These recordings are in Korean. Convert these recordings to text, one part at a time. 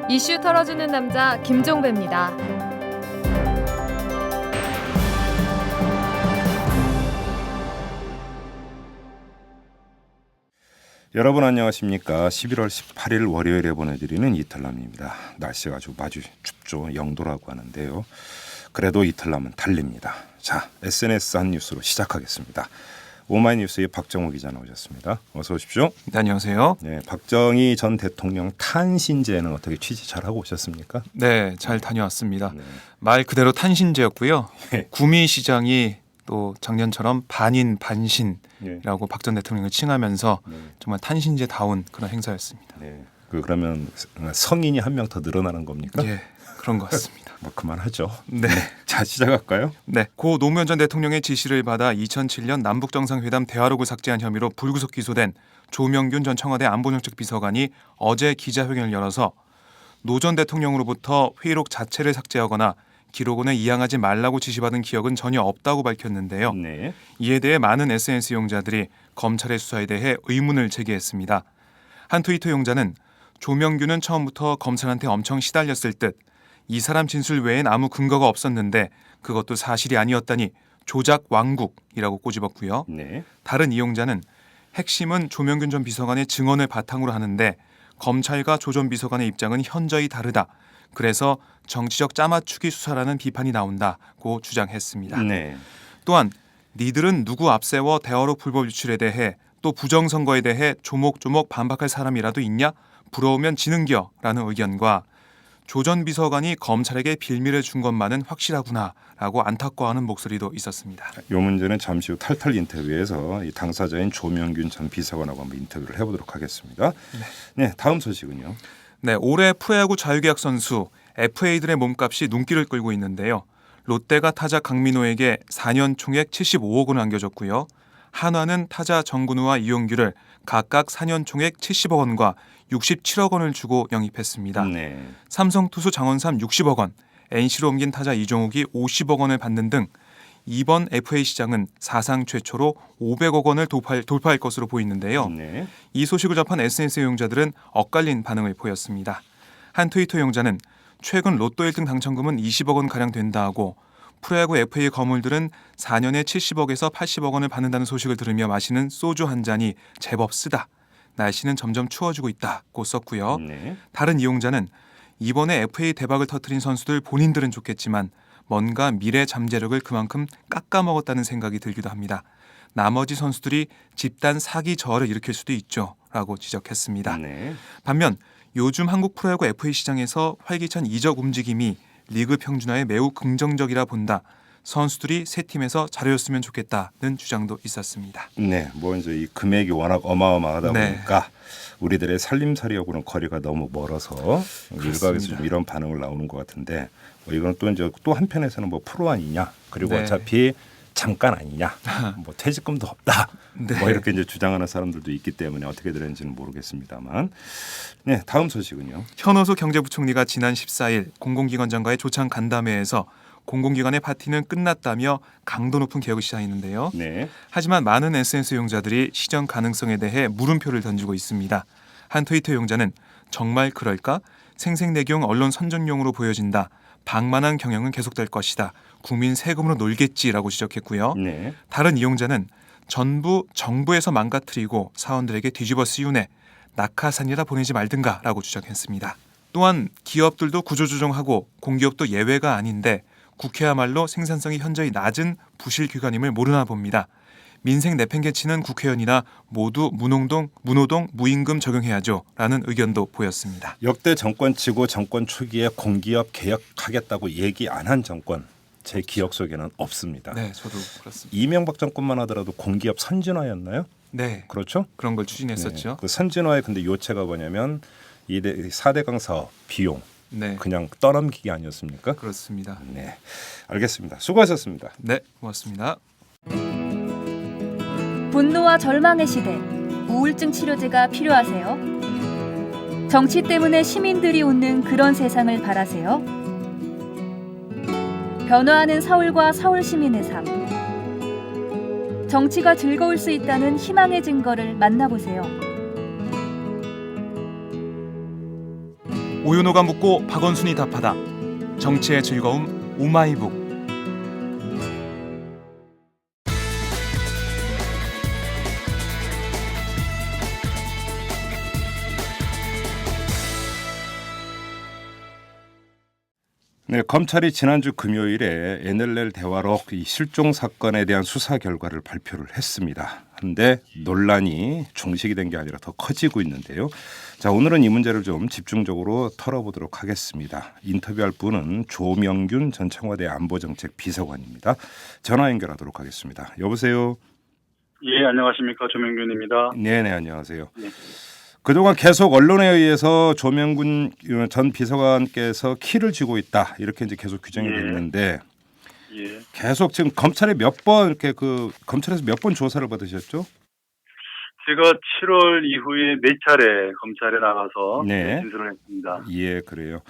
이슈 털어주는 남자 김종배입니다. 여러분 안녕하십니까. 11월 18일 월요일에 보내드리는 이탈남입니다. 날씨가 아주 춥죠. 0도라고 하는데요. 그래도 이탈남은 달립니다. 자, SNS 한 뉴스로 시작하겠습니다. 오마이뉴스의 박정호 기자 나오셨습니다. 어서 오십시오. 네, 안녕하세요. 네, 박정희 전 대통령 탄신제는 어떻게 취재 잘하고 오셨습니까? 네, 잘 다녀왔습니다. 네. 말 그대로 탄신제였고요. 네. 구미시장이 또 작년처럼 반인 반신이라고 네. 박 전 대통령을 칭하면서 네. 정말 탄신제다운 그런 행사였습니다. 네. 그러면 성인이 한 명 더 늘어나는 겁니까? 예, 그런 것 같습니다. 뭐 그만하죠. 네. 자, 시작할까요? 네, 고 노무현 전 대통령의 지시를 받아 2007년 남북정상회담 대화록을 삭제한 혐의로 불구속 기소된 조명균 전 청와대 안보정책 비서관이 어제 기자회견을 열어서 노 전 대통령으로부터 회의록 자체를 삭제하거나 기록원에 이양하지 말라고 지시받은 기억은 전혀 없다고 밝혔는데요. 네. 이에 대해 많은 SNS 이용자들이 검찰의 수사에 대해 의문을 제기했습니다. 한 트위터 이용자는 조명균은 처음부터 검찰한테 엄청 시달렸을 듯 이 사람 진술 외엔 아무 근거가 없었는데 그것도 사실이 아니었다니 조작 왕국이라고 꼬집었고요. 네. 다른 이용자는 핵심은 조명균 전 비서관의 증언을 바탕으로 하는데 검찰과 조 전 비서관의 입장은 현저히 다르다. 그래서 정치적 짜맞추기 수사라는 비판이 나온다고 주장했습니다. 네. 또한 니들은 누구 앞세워 대화록 불법 유출에 대해 또 부정선거에 대해 조목조목 반박할 사람이라도 있냐? 부러우면 지는겨 라는 의견과 조 전 비서관이 검찰에게 빌미를 준 것만은 확실하구나라고 안타까워하는 목소리도 있었습니다. 이 문제는 잠시 후 탈탈 인터뷰에서 이 당사자인 조명균 전 비서관하고 한번 인터뷰를 해보도록 하겠습니다. 네, 다음 소식은요. 네, 올해 프로야구 자유계약 선수 FA들의 몸값이 눈길을 끌고 있는데요. 롯데가 타자 강민호에게 4년 총액 75억 원을 안겨줬고요. 한화는 타자 정근우와 이용규를 각각 4년 총액 70억 원과 67억 원을 주고 영입했습니다. 네. 삼성 투수 장원삼 60억 원, NC로 옮긴 타자 이종욱이 50억 원을 받는 등 이번 FA 시장은 사상 최초로 500억 원을 돌파할 것으로 보이는데요. 네. 이 소식을 접한 SNS 이용자들은 엇갈린 반응을 보였습니다. 한 트위터 이용자는 최근 로또 1등 당첨금은 20억 원가량 된다고 프로야구 FA 거물들은 4년에 70억에서 80억 원을 받는다는 소식을 들으며 마시는 소주 한 잔이 제법 쓰다. 날씨는 점점 추워지고 있다고 썼고요. 네. 다른 이용자는 이번에 FA 대박을 터뜨린 선수들 본인들은 좋겠지만 뭔가 미래 잠재력을 그만큼 깎아먹었다는 생각이 들기도 합니다. 나머지 선수들이 집단 사기 저하를 일으킬 수도 있죠. 라고 지적했습니다. 네. 반면 요즘 한국 프로야구 FA 시장에서 활기찬 이적 움직임이 리그 평준화에 매우 긍정적이라 본다. 선수들이 새 팀에서 잘해줬으면 좋겠다는 주장도 있었습니다. 네, 뭐 이제 이 금액이 워낙 어마어마하다 네. 보니까 우리들의 살림살이하고는 거리가 너무 멀어서 일각에서 좀 이런 반응을 나오는 것 같은데 뭐 이건 또 이제 또 한편에서는 뭐 프로 아니냐 그리고 네. 어차피 잠깐 아니냐 뭐 퇴직금도 없다 네. 뭐 이렇게 이제 주장하는 사람들도 있기 때문에 어떻게 되는지는 모르겠습니다만 네, 다음 소식은요. 현호수 경제부총리가 지난 14일 공공기관장과의 조창 간담회에서 공공기관의 파티는 끝났다며 강도 높은 개혁을 시사했는데요. 네. 하지만 많은 SNS 이용자들이 시정 가능성에 대해 물음표를 던지고 있습니다. 한 트위터 이용자는 정말 그럴까? 생색내기용 언론 선전용으로 보여진다. 방만한 경영은 계속될 것이다. 국민 세금으로 놀겠지라고 지적했고요. 네. 다른 이용자는 전부 정부에서 망가뜨리고 사원들에게 뒤집어 씌우네. 낙하산이라 보내지 말든가라고 주장했습니다. 또한 기업들도 구조조정하고 공기업도 예외가 아닌데 국회야말로 생산성이 현저히 낮은 부실기관임을 모르나 봅니다. 민생 내팽개치는 국회의원이나 모두 무노동, 무임금 적용해야죠. 라는 의견도 보였습니다. 역대 정권치고 정권 초기에 공기업 개혁하겠다고 얘기 안 한 정권 제 기억 속에는 없습니다. 네, 저도 그렇습니다. 이명박 정권만 하더라도 공기업 선진화였나요? 네, 그렇죠? 그런 걸 추진했었죠. 네. 그 선진화의 근데 요체가 뭐냐면 4대강 사업 비용 네, 그냥 떠넘기기 아니었습니까? 그렇습니다. 네, 알겠습니다. 수고하셨습니다. 네, 고맙습니다. 분노와 절망의 시대, 우울증 치료제가 필요하세요? 정치 때문에 시민들이 웃는 그런 세상을 바라세요? 변화하는 서울과 서울 시민의 삶. 정치가 즐거울 수 있다는 희망의 증거를 만나보세요. 오연호가 묻고 박원순이 답하다. 정치의 즐거움 오마이북. 네, 검찰이 지난주 금요일에 NLL 대화록 이 실종 사건에 대한 수사 결과를 발표를 했습니다. 그런데 논란이 종식이 된 게 아니라 더 커지고 있는데요. 자, 오늘은 이 문제를 좀 집중적으로 털어보도록 하겠습니다. 인터뷰할 분은 조명균 전 청와대 안보정책 비서관입니다. 전화 연결하도록 하겠습니다. 여보세요. 예, 안녕하십니까. 조명균입니다. 네네, 안녕하세요. 네. 그동안 계속 언론에 의해서 조명균 전 비서관께서 키를 쥐고 있다 이렇게 이제 계속 규정이 예. 됐는데 예. 계속 지금 검찰에 몇 번 이렇게 검찰에서 몇 번 조사를 받으셨죠? 제가 7월 이후에 몇 차례 검찰에 나가서 네. 진술을 했습니다. 예, 그래요.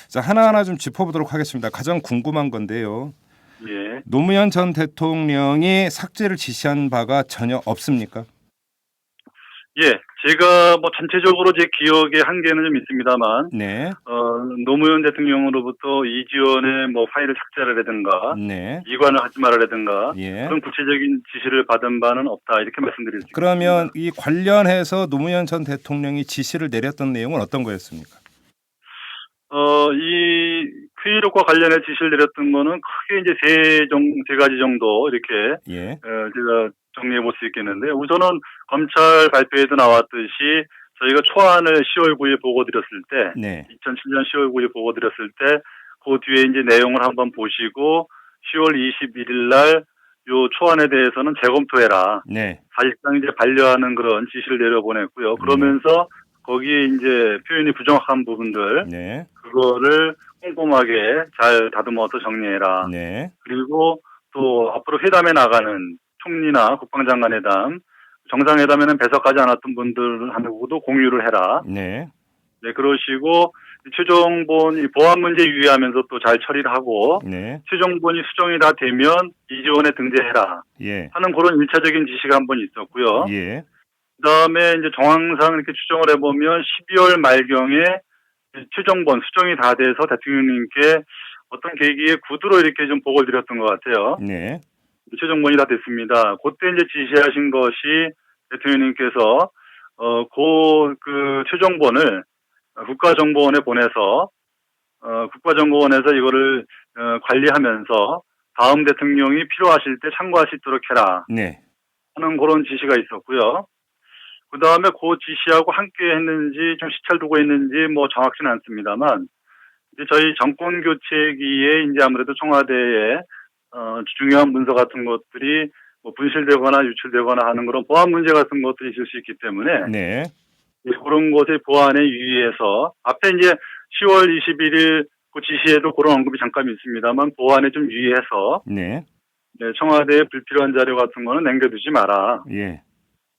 자, 하나하나 좀 짚어보도록 하겠습니다. 가장 궁금한 건데요. 예. 노무현 전 대통령이 삭제를 지시한 바가 전혀 없습니까? 예. 제가 뭐 전체적으로 제 기억에 한계는 좀 있습니다만, 네, 노무현 대통령으로부터 이지원의 뭐 파일을 삭제하라든가, 네, 이관을 하지 말아라든가, 예. 그런 구체적인 지시를 받은 바는 없다. 이렇게 말씀드릴 수 그러면 있습니다. 이 관련해서 노무현 전 대통령이 지시를 내렸던 내용은 어떤 거였습니까? 이 회의록과 관련해 지시를 내렸던 거는 크게 이제 세 가지 정도 이렇게 예, 제가 정리해 볼 수 있겠는데, 우선은 검찰 발표에도 나왔듯이 저희가 초안을 10월 9일 보고 드렸을 때, 네, 2007년 10월 9일 보고 드렸을 때, 그 뒤에 이제 내용을 한번 보시고 10월 21일 날 요 초안에 대해서는 재검토해라. 네, 사실상 이제 반려하는 그런 지시를 내려보냈고요. 그러면서 거기에 이제 표현이 부정확한 부분들, 네, 그거를 꼼꼼하게 잘 다듬어서 정리해라. 네, 그리고 또 앞으로 회담에 나가는 총리나 국방장관 회담, 정상회담에는 배석하지 않았던 분들하고도 공유를 해라. 네, 네, 그러시고 최종본 이 보안 문제 유의하면서 또 잘 처리를 하고 네, 최종본이 수정이 다 되면 이지원에 등재해라 예, 하는 그런 일차적인 지시가 한 번 있었고요. 예, 그다음에 이제 정황상 이렇게 추정을 해보면 12월 말경에 최종본 수정이 다 돼서 대통령님께 어떤 계기에 구두로 이렇게 좀 보고를 드렸던 것 같아요. 네, 최종본이 다 됐습니다. 그때 이제 지시하신 것이 대통령님께서 그 최종본을 국가정보원에 보내서 국가정보원에서 이거를 관리하면서 다음 대통령이 필요하실 때 참고할 수 있도록 해라 네, 하는 그런 지시가 있었고요. 그 다음에 그 지시하고 함께 했는지 좀 시차를 두고 했는지 뭐 정확치는 않습니다만, 이제 저희 정권 교체기에 이제 아무래도 청와대에 중요한 문서 같은 것들이 뭐 분실되거나 유출되거나 하는 그런 보안 문제 같은 것들이 있을 수 있기 때문에 네, 그런 것의 보안에 유의해서 앞에 이제 10월 21일 그 지시에도 그런 언급이 잠깐 있습니다만 보안에 좀 유의해서 네, 청와대에 불필요한 자료 같은 거는 남겨두지 마라. 예,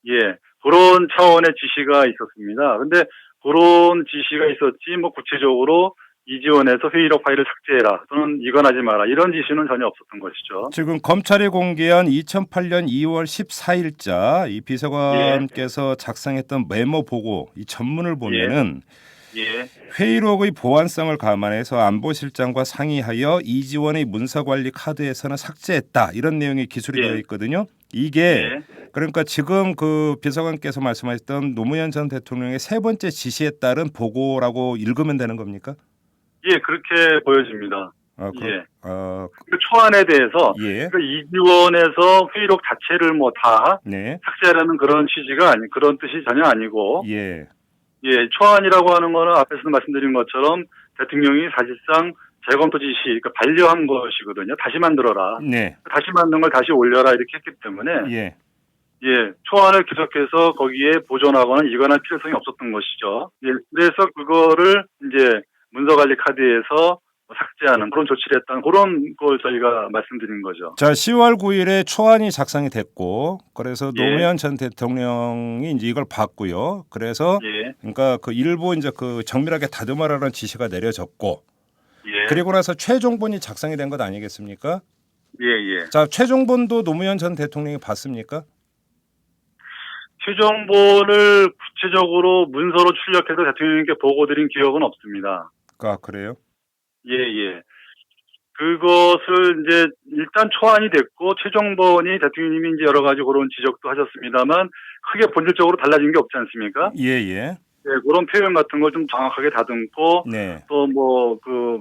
예, 그런 차원의 지시가 있었습니다. 근데 그런 지시가 있었지 뭐 구체적으로 이지원에서 회의록 파일을 삭제해라 또는 이관하지 마라 이런 지시는 전혀 없었던 것이죠. 지금 검찰이 공개한 2008년 2월 14일자 이 비서관께서 작성했던 메모 보고 이 전문을 보면은 예, 회의록의 보안성을 감안해서 안보실장과 상의하여 이지원의 문서관리 카드에서는 삭제했다 이런 내용이 기술이 예. 되어 있거든요. 이게 예, 그러니까 지금 그 비서관께서 말씀하셨던 노무현 전 대통령의 세 번째 지시에 따른 보고라고 읽으면 되는 겁니까? 예, 그렇게 보여집니다. 예. 아, 그 초안에 대해서 예, 그 이지원에서 회의록 자체를 뭐 다 네, 삭제하라는 그런 취지가 그런 뜻이 전혀 아니고, 예, 예, 초안이라고 하는 거는 앞에서도 말씀드린 것처럼 대통령이 사실상 재검토 지시, 그러니까 반려한 것이거든요. 다시 만들어라. 네, 다시 만든 걸 다시 올려라 이렇게 했기 때문에, 예. 예, 초안을 계속해서 거기에 보존하거나 이관할 필요성이 없었던 것이죠. 예, 그래서 그거를 이제 문서관리 카드에서 삭제하는 그런 조치를 했다는 그런 걸 저희가 말씀드린 거죠. 자, 10월 9일에 초안이 작성이 됐고, 그래서 예. 노무현 전 대통령이 이제 이걸 봤고요. 그래서 예, 그러니까 그 일부 이제 그 정밀하게 다듬어라는 지시가 내려졌고, 예, 그리고 나서 최종본이 작성이 된 것 아니겠습니까? 예, 예. 자, 최종본도 노무현 전 대통령이 봤습니까? 최종본을 구체적으로 문서로 출력해서 대통령님께 보고드린 기억은 없습니다. 아, 그래요? 예. 그것을 이제 일단 초안이 됐고 최종본이 대통령님이 이제 여러 가지 그런 지적도 하셨습니다만 크게 본질적으로 달라진 게 없지 않습니까? 예. 예, 그런 표현 같은 걸 좀 정확하게 다듬고 네. 또 뭐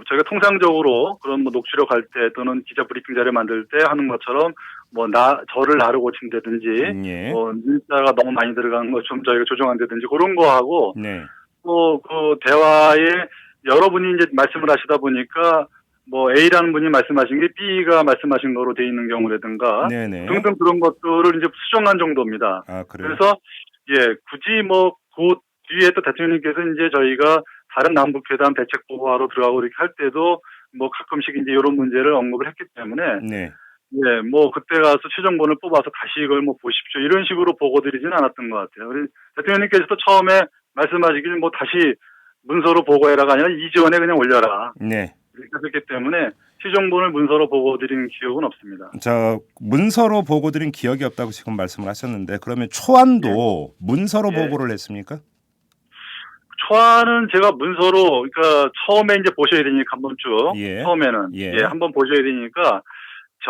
저희가 통상적으로 그런 뭐 녹취록 할 때 또는 기자 브리핑 자료 만들 때 하는 것처럼 뭐 저를 나로 고친다든지 예. 뭐 문자가 너무 많이 들어간 거 좀 저희가 조정한다든지 그런 거 하고 네. 또 그 대화에 여러분이 이제 말씀을 하시다 보니까 뭐 A라는 분이 말씀하신 게 B가 말씀하신 거로 돼 있는 경우라든가 네네. 등등 그런 것들을 이제 수정한 정도입니다. 아, 그래요? 그래서 굳이 뭐 그 뒤에 또 대통령님께서 이제 저희가 다른 남북회담 대책 보고하러 들어가고 이렇게 할 때도 뭐 가끔씩 이제 이런 문제를 언급을 했기 때문에 네. 뭐 그때 가서 최종본을 뽑아서 다시 이걸 뭐 보십시오 이런 식으로 보고 드리지는 않았던 것 같아요. 우리 대통령님께서도 처음에 말씀하시길 뭐 다시 문서로 보고해라가 아니라 이전에 그냥 올려라 네. 이렇게 하셨기 때문에 최종본을 문서로 보고 드린 기억은 없습니다. 자, 문서로 보고 드린 기억이 없다고 지금 말씀을 하셨는데 그러면 초안도 문서로 보고를 했습니까? 초안은 제가 문서로 그러니까 처음에 이제 보셔야 되니까 한번 쭉 처음에는 한번 보셔야 되니까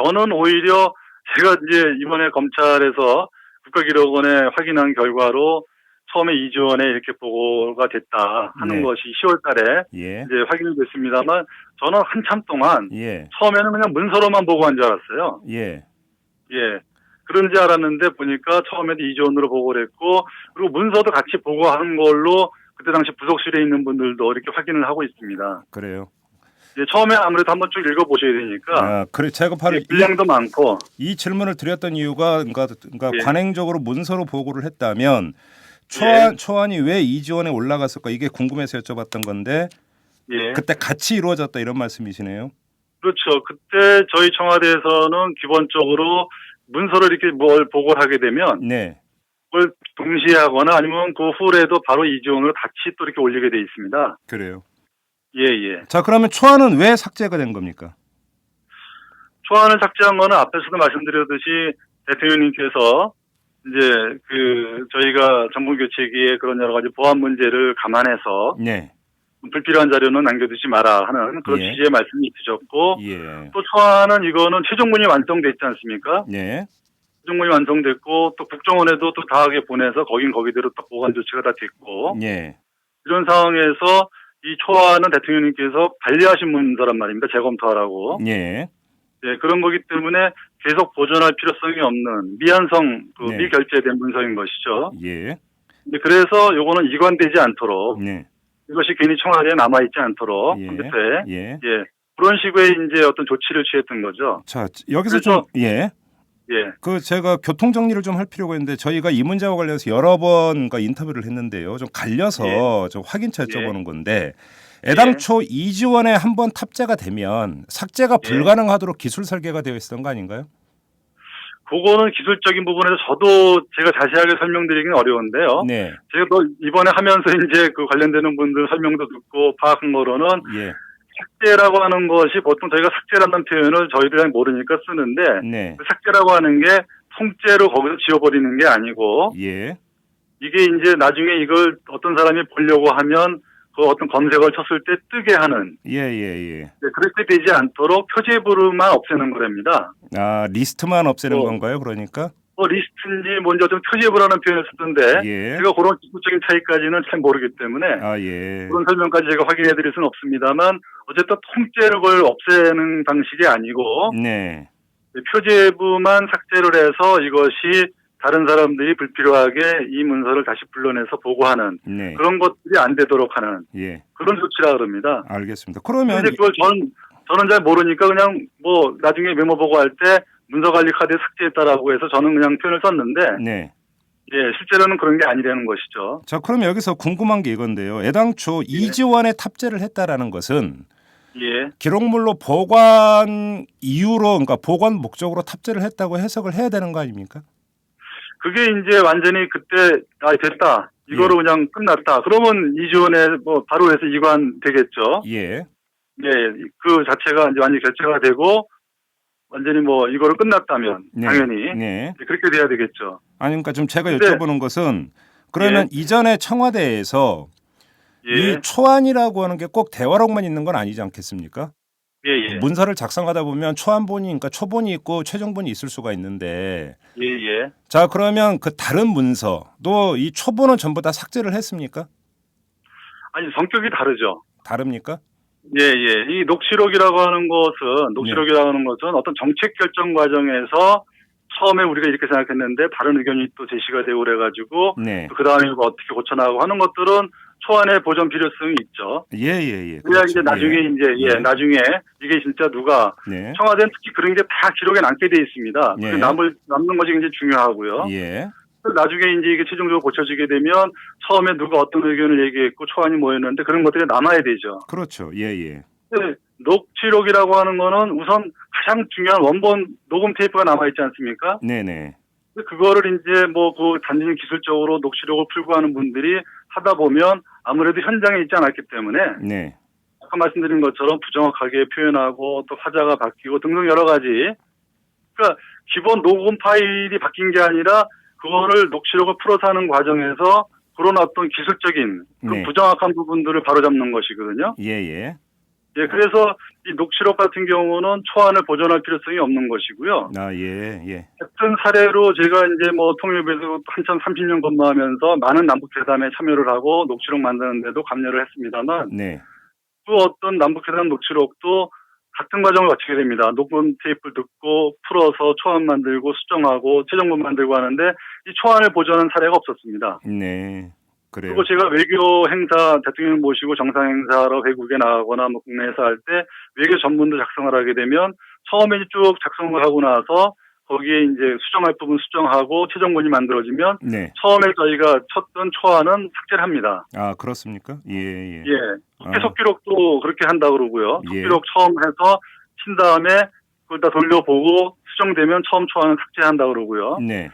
저는 오히려 제가 이제 이번에 검찰에서 국가기록원에 확인한 결과로 처음에 2조 원에 이렇게 보고가 됐다 하는 것이 10월 달에 이제 확인이 됐습니다만 저는 한참 동안 처음에는 그냥 문서로만 보고한 줄 알았어요. 그런 줄 알았는데 보니까 처음에도 2조 원으로 보고를 했고 그리고 문서도 같이 보고한 걸로 그때 당시 부속실에 있는 분들도 이렇게 확인을 하고 있습니다. 그래요. 처음에 아무래도 한번 쭉 읽어보셔야 되니까. 그래 제가 바로 분량도 많고. 이 질문을 드렸던 이유가 그러니까 관행적으로 문서로 보고를 했다면 초안이 왜 이지원에 올라갔을까 이게 궁금해서 여쭤봤던 건데 그때 같이 이루어졌다 이런 말씀이시네요. 그렇죠. 그때 저희 청와대에서는 기본적으로 문서로 이렇게 뭘 보고를 하게 되면 그걸 동시에 하거나 아니면 그 후에도 바로 이지원으로 같이 또 이렇게 올리게 돼 있습니다. 그래요. 자, 그러면 초안은 왜 삭제가 된 겁니까? 초안을 삭제한 거는 앞에서도 말씀드렸듯이 대통령님께서 이제 저희가 정부 교체기에 그런 여러 가지 보안 문제를 감안해서 불필요한 자료는 남겨두지 마라 하는 그런 취지의 말씀이 있으셨고 또 초안은 이거는 최종문이 완성됐지 않습니까? 최종문이 완성됐고 또 국정원에도 또 다하게 보내서 거기대로 또 보관 조치가 다 됐고 이런 상황에서 이 초안은 대통령님께서 관리하신 문서란 말입니다. 재검토하라고. 그런 거기 때문에 계속 보존할 필요성이 없는 미완성, 미결제된 문서인 것이죠. 그래서 요거는 이관되지 않도록 이것이 괜히 청와대에 남아있지 않도록 그런 식의 이제 어떤 조치를 취했던 거죠. 자, 여기서 좀 제가 교통 정리를 좀 할 필요가 있는데 저희가 이 문제와 관련해서 여러 번 인터뷰를 했는데요. 좀 갈려서 좀 확인차 여쭤보는 건데 애당초 이지원에 한번 탑재가 되면 삭제가 불가능하도록 기술 설계가 되어 있었던 거 아닌가요? 그거는 기술적인 부분에서 저도 제가 자세하게 설명드리기는 어려운데요. 제가 또 이번에 하면서 이제 그 관련되는 분들 설명도 듣고 파악한 거로는 삭제라고 하는 것이 보통 저희가 삭제라는 표현을 저희들이 모르니까 쓰는데 그 삭제라고 하는 게 통째로 거기서 지워버리는 게 아니고 이게 이제 나중에 이걸 어떤 사람이 보려고 하면 그 어떤 검색어를 쳤을 때 뜨게 하는 그렇게 되지 않도록 표제부만 없애는 거랍니다. 아, 리스트만 없애는 건가요? 그러니까? 리스트인지 뭔지 어떤 표제부라는 표현을 쓰던데 제가 그런 기술적인 차이까지는 잘 모르기 때문에 그런 설명까지 제가 확인해 드릴 수는 없습니다만 어쨌든 통째로 그걸 없애는 방식이 아니고 표제부만 삭제를 해서 이것이 다른 사람들이 불필요하게 이 문서를 다시 불러내서 보고하는 그런 것들이 안 되도록 하는 그런 조치라 그럽니다. 알겠습니다. 그러면 근데 그걸 저는 잘 모르니까 그냥 뭐 나중에 메모 보고할 때 문서관리 카드에 삭제했다라고 해서 저는 그냥 표현을 썼는데 실제로는 그런 게 아니라는 것이죠. 자, 그럼 여기서 궁금한 게 이건데요. 애당초 이지원에 탑재를 했다라는 것은 기록물로 보관 이유로 그러니까 보관 목적으로 탑재를 했다고 해석을 해야 되는 거 아닙니까? 그게 이제 완전히 그때 됐다. 이거로 그냥 끝났다. 그러면 이지원에 뭐 바로 해서 이관 되겠죠. 그 자체가 이제 완전히 결제가 되고 완전히 뭐 이거로 끝났다면 당연히 그렇게 돼야 되겠죠. 아니 그러니까 좀 제가 여쭤보는 것은 그러면 이전에 청와대에서 예. 이 초안이라고 하는 게 꼭 대화록만 있는 건 아니지 않겠습니까? 예, 예. 문서를 작성하다 보면 초안본이, 그러니까 초본이 있고 최종본이 있을 수가 있는데, 예, 예. 자, 그러면 그 다른 문서도 이 초본은 전부 다 삭제를 했습니까? 아니, 성격이 다르죠. 다릅니까? 예, 예. 이 녹취록이라고 하는 것은 어떤 정책 결정 과정에서 처음에 우리가 이렇게 생각했는데 다른 의견이 또 제시가 되고 그래가지고 네. 그 다음에 이거 어떻게 고쳐나가고 하는 것들은 초안의 보존 필요성이 있죠. 예. 그래야 이제 나중에 예. 나중에 이게 진짜 누가 네. 청와대는 특히 그런 게 다 기록에 남게 돼 있습니다. 예. 그 남는 것이 굉장히 중요하고요. 예. 나중에 이제 이게 최종적으로 고쳐지게 되면 처음에 누가 어떤 의견을 얘기했고 초안이 뭐였는데 그런 것들이 남아야 되죠. 그렇죠. 예. 네, 녹취록이라고 하는 거는 우선 가장 중요한 원본 녹음 테이프가 남아있지 않습니까? 네네. 그거를 이제 그 단순히 기술적으로 녹취록을 풀고 하는 분들이 하다 보면 아무래도 현장에 있지 않았기 때문에 네. 아까 말씀드린 것처럼 부정확하게 표현하고 또 화자가 바뀌고 등등 여러 가지. 그러니까 기본 녹음 파일이 바뀐 게 아니라 그거를 녹취록을 풀어서 하는 과정에서 그런 어떤 기술적인 그 네. 부정확한 부분들을 바로잡는 것이거든요. 예. 예, 그래서 이 녹취록 같은 경우는 초안을 보존할 필요성이 없는 것이고요. 예. 같은 사례로 제가 이제 통일부에서 한참 30년 근무하면서 많은 남북회담에 참여를 하고 녹취록 만드는데도 감려를 했습니다만 네. 그 어떤 남북회담 녹취록도 같은 과정을 거치게 됩니다. 녹음 테이프를 듣고 풀어서 초안 만들고 수정하고 최종본 만들고 하는데 이 초안을 보존한 사례가 없었습니다. 네. 그래요. 그리고 제가 외교 행사 대통령 모시고 정상 행사로 외국에 나가거나 국내에서 할 때 외교 전문도 작성을 하게 되면 처음에 쭉 작성을 하고 나서 거기에 이제 수정할 부분 수정하고 최종본이 만들어지면 네. 처음에 저희가 쳤던 초안은 삭제를 합니다. 아, 그렇습니까? 예. 국회 속기록도 그렇게 한다 그러고요. 예. 속기록 처음 해서 친 다음에 그걸 다 돌려보고 수정되면 처음 초안은 삭제한다 그러고요. 네.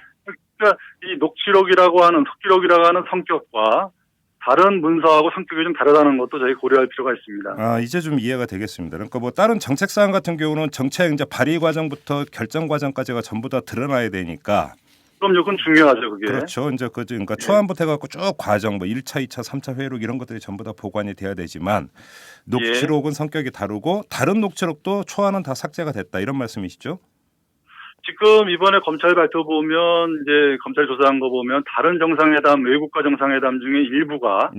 그러니까 이 녹취록이라고 하는 속기록이라고 하는 성격과 다른 문서하고 성격이 좀 다르다는 것도 저희 고려할 필요가 있습니다. 아, 이제 좀 이해가 되겠습니다. 그러니까 다른 정책 사안 같은 경우는 정책 이제 발의 과정부터 결정 과정까지가 전부 다 드러나야 되니까. 그럼요, 그건 중요하죠, 그게. 그렇죠. 이제 그러니까 초안부터 해갖고 쭉 과정 1차, 2차, 3차 회의록 이런 것들이 전부 다 보관이 돼야 되지만 녹취록은 성격이 다르고 다른 녹취록도 초안은 다 삭제가 됐다 이런 말씀이시죠? 지금 이번에 검찰 발표 보면 이제 검찰 조사한 거 보면 다른 정상회담, 외국과 정상회담 중에 일부가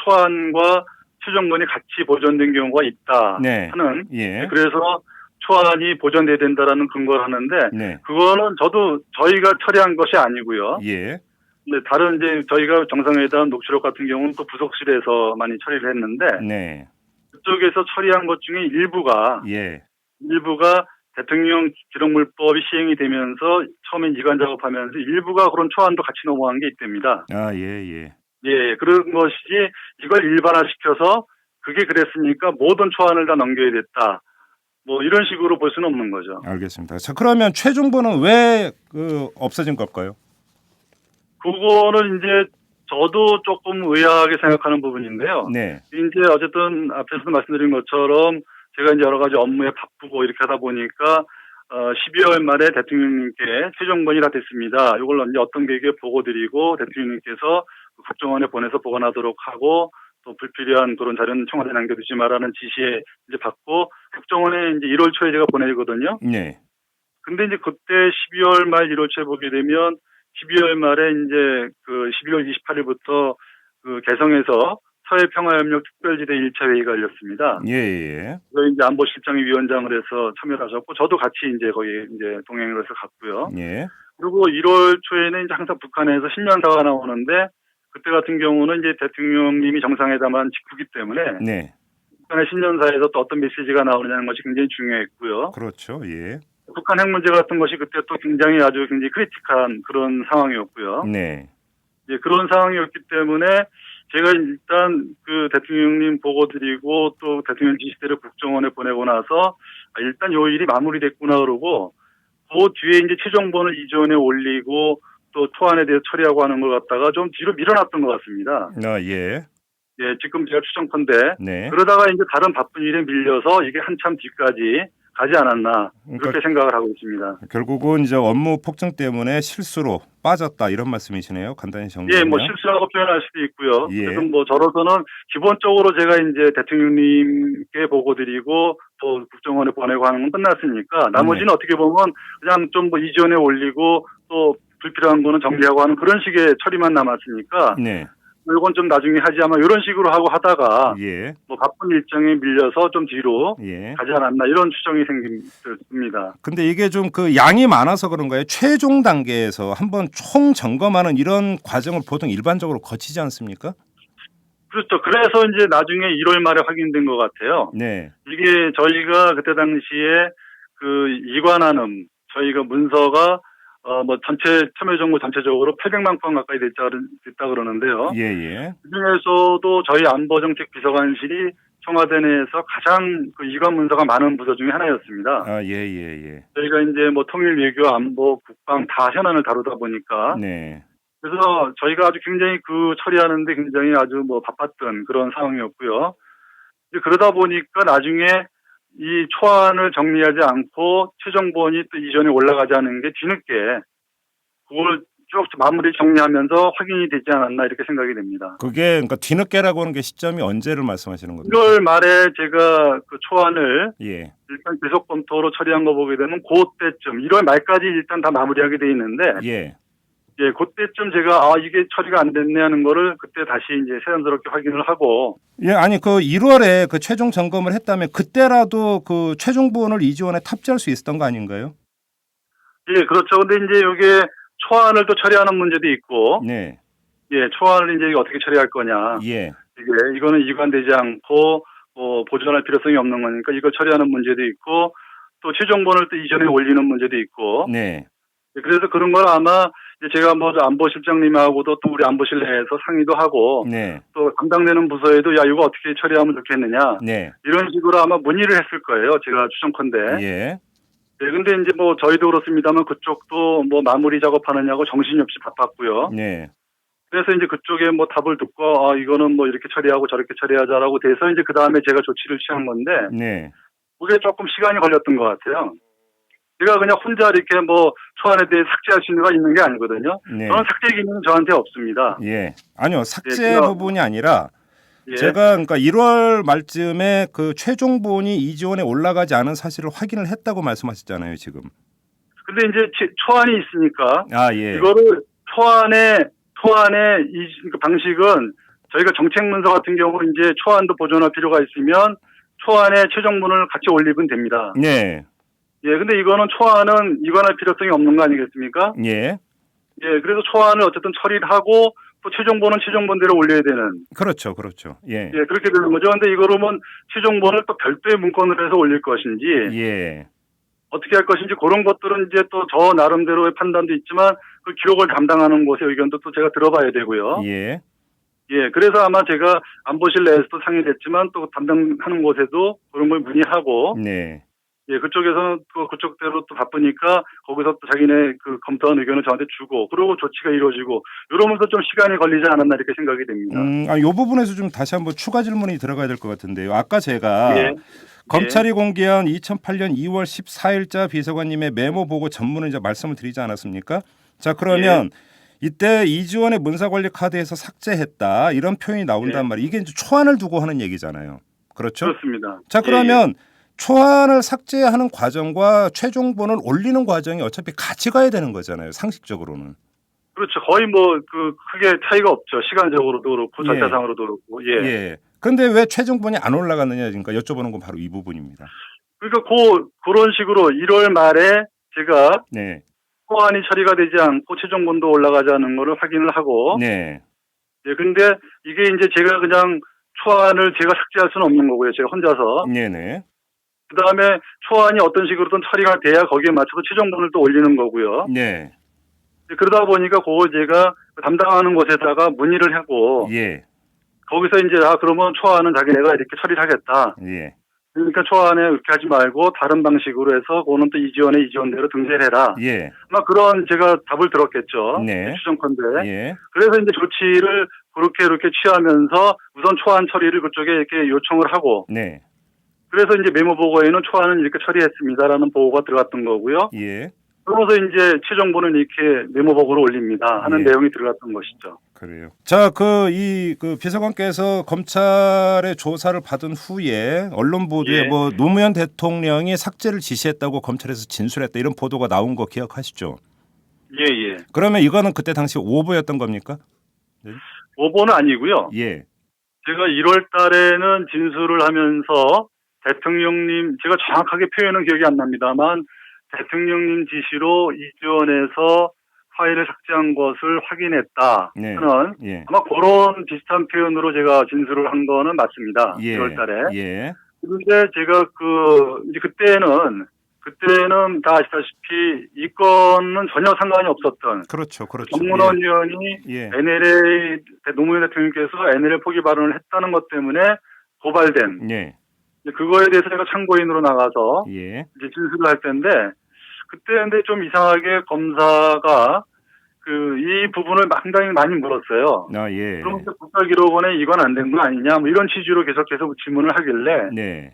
초안과 최종본이 같이 보존된 경우가 있다 하는. 예. 그래서 초안이 보존돼야 된다라는 근거를 하는데 그거는 저희가 처리한 것이 아니고요. 예. 네, 다른 이제 저희가 정상회담 녹취록 같은 경우는 또 부속실에서 많이 처리를 했는데 그쪽에서 처리한 것 중에 일부가 대통령 기록물법이 시행이 되면서 처음에 이관 작업하면서 일부가 그런 초안도 같이 넘어간 게 있답니다. 아, 예. 예, 그런 것이 이걸 일반화시켜서 그게 그랬으니까 모든 초안을 다 넘겨야 됐다. 이런 식으로 볼 수는 없는 거죠. 알겠습니다. 자, 그러면 최종본은 왜 없어진 걸까요? 그거는 이제 저도 조금 의아하게 생각하는 부분인데요. 네. 이제 어쨌든 앞에서도 말씀드린 것처럼 제가 이제 여러 가지 업무에 바쁘고 이렇게 하다 보니까 12월 말에 대통령님께 최종본이 다 됐습니다. 이걸 이제 어떤 계획에 보고 드리고 대통령님께서 국정원에 보내서 보관하도록 하고 또 불필요한 그런 자료는 청와대에 남겨두지 마라는 지시에 이제 받고 국정원에 이제 1월 초에 제가 보내거든요. 네. 근데 이제 그때 12월 말 1월 초에 보게 되면 12월 말에 이제 12월 28일부터 개성에서 서해평화협력 특별지대 1차 회의가 열렸습니다. 예. 그래서 이제 안보실장이 위원장을 해서 참여를 하셨고 저도 같이 이제 거기 이제 동행을 해서 갔고요. 예. 그리고 1월 초에는 이제 항상 북한에서 신년사가 나오는데 그때 같은 경우는 이제 대통령님이 정상회담한 직후기 때문에 북한의 신년사에서 또 어떤 메시지가 나오느냐는 것이 굉장히 중요했고요. 그렇죠. 예. 북한 핵 문제 같은 것이 그때 또 굉장히 크리티컬한 그런 상황이었고요. 네. 예, 그런 상황이었기 때문에 제가 일단 대통령님 보고 드리고 또 대통령 지시대로 국정원에 보내고 나서 일단 요 일이 마무리됐구나 그러고 그 뒤에 이제 최종본을 이전에 올리고 또 초안에 대해서 처리하고 하는 걸 갖다가 좀 뒤로 밀어놨던 것 같습니다. 예. 예, 지금 제가 추정컨대 그러다가 이제 다른 바쁜 일에 밀려서 이게 한참 뒤까지 가지 않았나 그러니까 그렇게 생각을 하고 있습니다. 결국은 이제 업무 폭증 때문에 실수로 빠졌다 이런 말씀이시네요. 간단히 예, 정리하면. 뭐 실수라고 표현할 수도 있고요. 예. 그래서 뭐 저로서는 기본적으로 제가 이제 대통령님께 보고 드리고 또 국정원에 보내고 하는 건 끝났으니까 나머지는 어떻게 보면 그냥 좀 뭐 이전에 올리고 또 불필요한 거는 정리하고 하는 그런 식의 처리만 남았으니까 네. 이건 좀 나중에 하지 아마 이런 식으로 하고 하다가 예. 뭐 바쁜 일정에 밀려서 좀 뒤로 예. 가지 않았나 이런 추정이 생깁니다. 근데 이게 좀 그 양이 많아서 그런가요? 최종 단계에서 한번 총 점검하는 이런 과정을 보통 일반적으로 거치지 않습니까? 그렇죠. 그래서 이제 나중에 1월 말에 확인된 것 같아요. 네. 이게 저희가 그때 당시에 그 이관하는 저희가 문서가 뭐 전체 참여정부 전체적으로 800만 건 가까이 됐다 그러는데요. 예, 예. 그중에서도 저희 안보정책 비서관실이 청와대 내에서 가장 그 이관 문서가 많은 부서 중에 하나였습니다. 아, 예, 예, 예. 저희가 이제 뭐 통일, 외교, 안보, 국방 다 현안을 다루다 보니까 네. 그래서 저희가 아주 굉장히 그 처리하는데 굉장히 아주 뭐 바빴던 그런 상황이었고요. 이제 그러다 보니까 나중에 이 초안을 정리하지 않고 최종본이 또 이전에 올라가지 않은 게 뒤늦게 그걸 쭉 마무리 정리하면서 확인이 되지 않았나 이렇게 생각이 됩니다. 그게 그러니까 뒤늦게라고 하는 게 시점이 언제를 말씀하시는 겁니까? 1월 말에 제가 그 초안을 예. 일단 계속 검토로 처리한 거 보게 되면 그때쯤 1월 말까지 일단 다 마무리하게 돼 있는데 예. 예, 그때쯤 제가 이게 처리가 안 됐네 하는 거를 그때 다시 이제 새삼스럽게 확인을 하고 예, 아니 그 1월에 그 최종 점검을 했다면 그때라도 그 최종본을 이지원에 탑재할 수 있었던 거 아닌가요? 예, 그렇죠. 근데 이제 이게 초안을 또 처리하는 문제도 있고 네. 예, 초안을 이제 어떻게 처리할 거냐. 예. 이거는 이관되지 않고 보존할 필요성이 없는 거니까 이거 처리하는 문제도 있고 또 최종본을 또 이전에 올리는 문제도 있고 네. 예, 그래서 그런 걸 아마 이제 제가 뭐 안보실장님하고도 또 우리 안보실 내에서 상의도 하고 네. 또 담당되는 부서에도 야 이거 어떻게 처리하면 좋겠느냐 네. 이런 식으로 아마 문의를 했을 거예요. 제가 추정컨대. 예. 네, 근데 이제 뭐 저희도 그렇습니다만 그쪽도 뭐 마무리 작업하느냐고 정신이 없이 바빴고요. 네. 그래서 이제 그쪽에 뭐 답을 듣고 이거는 뭐 이렇게 처리하고 저렇게 처리하자라고 돼서 이제 그 다음에 제가 조치를 취한 건데 네. 그게 조금 시간이 걸렸던 것 같아요. 제가 그냥 혼자 이렇게 뭐 초안에 대해 삭제할 수가 있는 게 아니거든요. 네. 저는 삭제 기능은 저한테 없습니다. 예. 아니요. 삭제 예, 제가- 부분이 아니라 예. 제가 그러니까 1월 말쯤에 그 최종본이 이지원에 올라가지 않은 사실을 확인을 했다고 말씀하셨잖아요, 지금. 근데 이제 초안이 있으니까 아, 예. 이거를 초안의 그 방식은 저희가 정책 문서 같은 경우 이제 초안도 보존할 필요가 있으면 초안에 최종본을 같이 올리면 됩니다. 네. 예, 근데 이거는 초안은 이관할 필요성이 없는 거 아니겠습니까? 예. 예, 그래서 초안을 어쨌든 처리를 하고 또 최종본은 최종본대로 올려야 되는. 그렇죠. 그렇죠. 예. 예, 그렇게 되는 거죠. 근데 이거로면 최종본을 또 별도의 문건으로 해서 올릴 것인지 예. 어떻게 할 것인지 그런 것들은 이제 또 저 나름대로의 판단도 있지만 그 기록을 담당하는 곳의 의견도 또 제가 들어봐야 되고요. 예. 예, 그래서 아마 제가 안보실 내에서도 상의됐지만 또 담당하는 곳에도 그런 걸 문의하고 네. 예, 그쪽에서는 또 그쪽대로 또 바쁘니까 거기서 또 자기네 그 검토한 의견을 저한테 주고 그러고 조치가 이루어지고 이러면서 좀 시간이 걸리지 않았나 이렇게 생각이 됩니다. 요 부분에서 좀 다시 한번 추가 질문이 들어가야 될 것 같은데요. 아까 제가 예. 검찰이 공개한 2008년 2월 14일자 비서관님의 메모 보고 전문을 이제 말씀을 드리지 않았습니까? 자, 그러면 이때 이지원의 문사관리 카드에서 삭제했다 이런 표현이 나온단 말이에요. 이게 이제 초안을 두고 하는 얘기잖아요. 그렇죠? 그렇습니다. 자, 그러면 초안을 삭제하는 과정과 최종본을 올리는 과정이 어차피 같이 가야 되는 거잖아요. 상식적으로는. 그렇죠. 거의 뭐 그 크게 차이가 없죠. 시간적으로도 그렇고 예. 절차상으로도 그렇고. 예. 예. 근데 왜 최종본이 안 올라갔느냐 그러니까 여쭤보는 건 바로 이 부분입니다. 그러니까 그런 식으로 1월 말에 제가 네. 초안이 처리가 되지 않고 최종본도 올라가지 않은 거를 확인을 하고. 네. 예. 근데 이게 이제 제가 그냥 초안을 제가 삭제할 수는 없는 거고요. 제가 혼자서. 네네. 그 다음에 초안이 어떤 식으로든 처리가 돼야 거기에 맞춰서 최종본을 또 올리는 거고요. 네. 그러다 보니까 그거 제가 담당하는 곳에다가 문의를 하고 예. 거기서 이제 그러면 초안은 자기네가 이렇게 처리를 하겠다. 예. 그러니까 초안에 이렇게 하지 말고 다른 방식으로 해서 그거는 또 이지원대로 등재를 해라. 예. 아마 그런 제가 답을 들었겠죠. 네. 추정컨대. 예. 그래서 이제 조치를 그렇게 이렇게 취하면서 우선 초안 처리를 그쪽에 이렇게 요청을 하고 네. 그래서 이제 메모 보고에는 초안은 이렇게 처리했습니다라는 보고가 들어갔던 거고요. 예. 그러면서 이제 최종본은 이렇게 메모 보고를 올립니다 하는 예. 내용이 들어갔던 것이죠. 그래요. 자, 그 비서관께서 검찰의 조사를 받은 후에 언론 보도에 예. 뭐 노무현 대통령이 삭제를 지시했다고 검찰에서 진술했다 이런 보도가 나온 거 기억하시죠? 예. 그러면 이거는 그때 당시 오보였던 겁니까? 오보는 아니고요. 예. 제가 1월 달에는 진술을 하면서 대통령님, 제가 정확하게 표현은 기억이 안 납니다만 대통령님 지시로 이지원에서 파일을 삭제한 것을 확인했다 네. 하는 예. 아마 그런 비슷한 표현으로 제가 진술을 한 거는 맞습니다. 예. 1월 달에. 예. 그런데 제가 이제 그때는 다 아시다시피 이 건은 전혀 상관이 없었던 그렇죠. 정문원 의원이 예. NLA 노무현 대통령께서 NLA 포기 발언을 했다는 것 때문에 고발된 예. 그거에 대해서 제가 참고인으로 나가서 예. 이제 진술을 할 텐데 그때 근데 좀 이상하게 검사가 이 부분을 상당히 많이 물었어요. 아, 예. 그러면서 국가기록원에 이건 안 된 거 아니냐 뭐 이런 취지로 계속 질문을 하길래 네.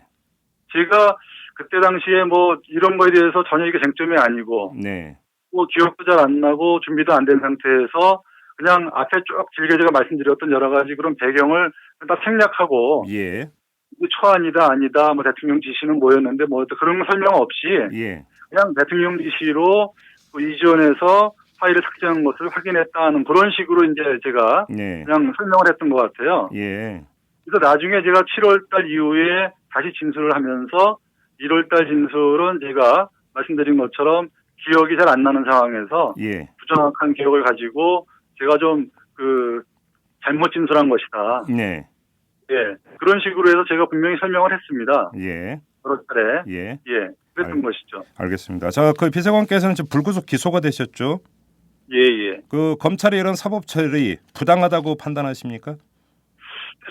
제가 그때 당시에 뭐 이런 거에 대해서 전혀 이게 쟁점이 아니고 네. 뭐 기억도 잘 안 나고 준비도 안 된 상태에서 그냥 앞에 쭉 길게 제가 말씀드렸던 여러 가지 그런 배경을 다 생략하고 예. 초안이다 아니다 뭐 대통령 지시는 뭐였는데 뭐 그런 설명 없이 예. 그냥 대통령 지시로 이지원에서 파일을 삭제한 것을 확인했다는 그런 식으로 이제 제가 네. 그냥 설명을 했던 것 같아요. 예. 그래서 나중에 제가 7월달 이후에 다시 진술을 하면서 1월달 진술은 제가 말씀드린 것처럼 기억이 잘 안 나는 상황에서 예. 부정확한 기억을 가지고 제가 좀 잘못 진술한 것이다. 네. 예. 그런 식으로 해서 제가 분명히 설명을 했습니다. 예. 1월달에. 예. 예. 그랬던 것이죠. 알겠습니다. 자, 그 비서관께서는 지금 불구속 기소가 되셨죠? 예. 그 검찰의 이런 사법 처리 부당하다고 판단하십니까?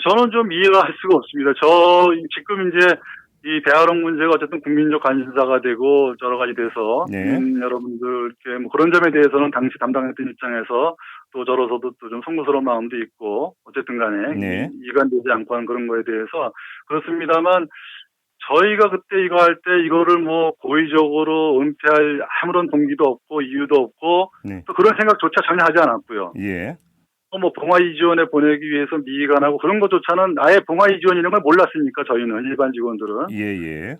저는 좀 이해가 할 수가 없습니다. 지금 이제 이 대화론 문제가 어쨌든 국민적 관심사가 되고 여러 가지 돼서 네. 여러분들께 뭐 그런 점에 대해서는 당시 담당했던 입장에서 또 저로서도 또 좀 송구스러운 마음도 있고 어쨌든 간에 네. 이관되지 않고 하는 그런 거에 대해서 그렇습니다만 저희가 그때 이거 할 때 이거를 뭐 고의적으로 은폐할 아무런 동기도 없고 이유도 없고 네. 또 그런 생각조차 전혀 하지 않았고요. 예. 뭐 봉화이 지원에 보내기 위해서 미간하고 그런 것조차는 아예 봉화이 지원 이런 걸 몰랐으니까 저희는 일반 직원들은. 예.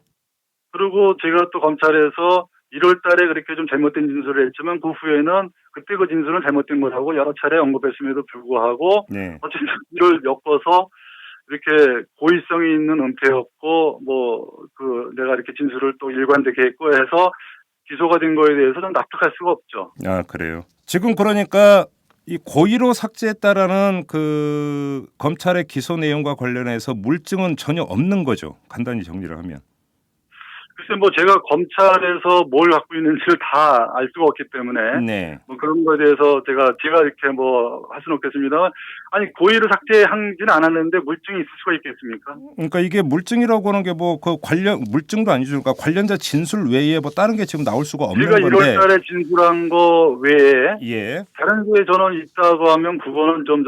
그리고 제가 또 검찰에서 1월 달에 그렇게 좀 잘못된 진술을 했지만 그 후에는 그때 그 진술은 잘못된 거라고 여러 차례 언급했음에도 불구하고 네. 어쨌든 이를 엮어서 이렇게 고의성이 있는 은폐였고 내가 이렇게 진술을 또 일관되게 했고 해서 기소가 된 거에 대해서 좀 납득할 수가 없죠. 아, 그래요. 지금 그러니까 이 고의로 삭제했다라는 그 검찰의 기소 내용과 관련해서 물증은 전혀 없는 거죠. 간단히 정리를 하면. 글쎄 뭐 제가 검찰에서 뭘 갖고 있는지를 다 알 수가 없기 때문에 네. 뭐 그런 거에 대해서 제가 이렇게 뭐 할 수는 없겠습니다만 아니 고의로 삭제하지는 않았는데 물증이 있을 수가 있겠습니까? 그러니까 이게 물증이라고 하는 게 뭐 그 관련 물증도 아니죠. 그러니까 관련자 진술 외에 뭐 다른 게 지금 나올 수가 없는 제가 건데. 1월 달에 진술한 거 외에 예. 다른 게 저는 있다고 하면 그거는 좀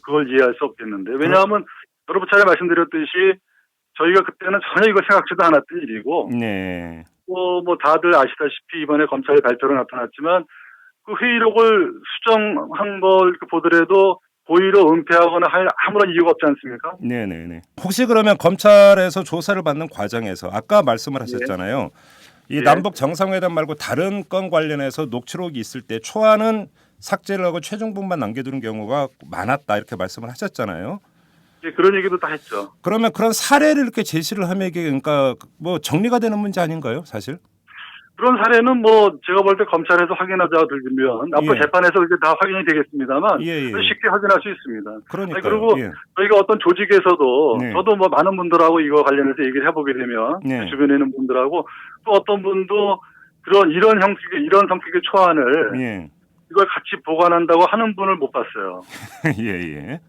그걸 이해할 수 없겠는데 왜냐하면 여러 차례 말씀드렸듯이 저희가 그때는 전혀 이걸 생각지도 않았던 일이고 네. 뭐 다들 아시다시피 이번에 검찰의 발표로 나타났지만 그 회의록을 수정한 걸 이렇게 보더라도 고의로 은폐하거나 할 아무런 이유가 없지 않습니까? 네네네. 혹시 그러면 검찰에서 조사를 받는 과정에서 아까 말씀을 하셨잖아요. 이 네. 남북 정상회담 말고 다른 건 관련해서 녹취록이 있을 때 초안은 삭제를 하고 최종본만 남겨두는 경우가 많았다 이렇게 말씀을 하셨잖아요. 예, 그런 얘기도 다 했죠. 그러면 그런 사례를 이렇게 제시를 하면 이게 그러니까 뭐 정리가 되는 문제 아닌가요, 사실? 그런 사례는 뭐 제가 볼 때 검찰에서 확인하자고 들면 앞으로 예. 재판에서 이제 다 확인이 되겠습니다만 예. 쉽게 확인할 수 있습니다. 그러니까요. 그리고 예. 저희가 어떤 조직에서도 네. 저도 뭐 많은 분들하고 이거 관련해서 얘기를 해보게 되면 네. 주변에 있는 분들하고 또 어떤 분도 이런 성격의 초안을 예. 이걸 같이 보관한다고 하는 분을 못 봤어요. 예.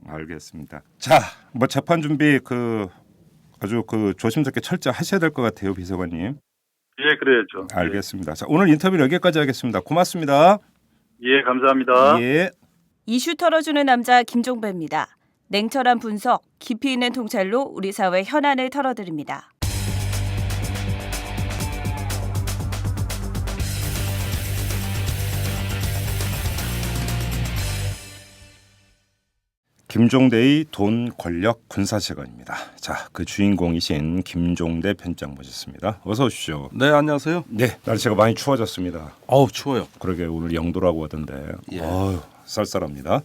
알겠습니다. 자, 뭐 재판 준비 아주 조심스럽게 철저하셔야 될 것 같아요, 비서관님. 예, 그래야죠. 알겠습니다. 자, 오늘 인터뷰는 여기까지 하겠습니다. 고맙습니다. 예, 감사합니다. 예. 이슈 털어주는 남자 김종배입니다. 냉철한 분석, 깊이 있는 통찰로 우리 사회 현안을 털어드립니다. 김종대의 돈, 권력, 군사 시간입니다. 자, 그 주인공이신 김종대 편장 모셨습니다. 어서 오십시오. 네, 안녕하세요. 네, 날씨가 많이 추워졌습니다. 어우, 추워요. 그러게 오늘 영도라고 하던데. 예. 쌀쌀합니다.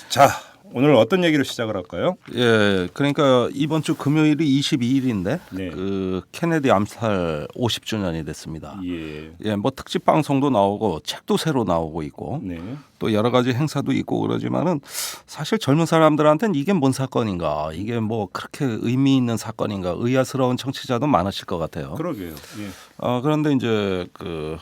자, 오늘 어떤 얘기를 시작을 할까요? 예, 그러니까 이번 주 금요일이 22일인데 네. 그 케네디 암살 50주년이 됐습니다. 예. 예, 뭐 특집 방송도 나오고 책도 새로 나오고 있고 네. 또 여러 가지 행사도 있고 그러지만은 사실 젊은 사람들한테는 이게 뭔 사건인가, 이게 뭐 그렇게 의미 있는 사건인가 의아스러운 청취자도 많으실 것 같아요. 그러게요. 예. 그런데 이제 그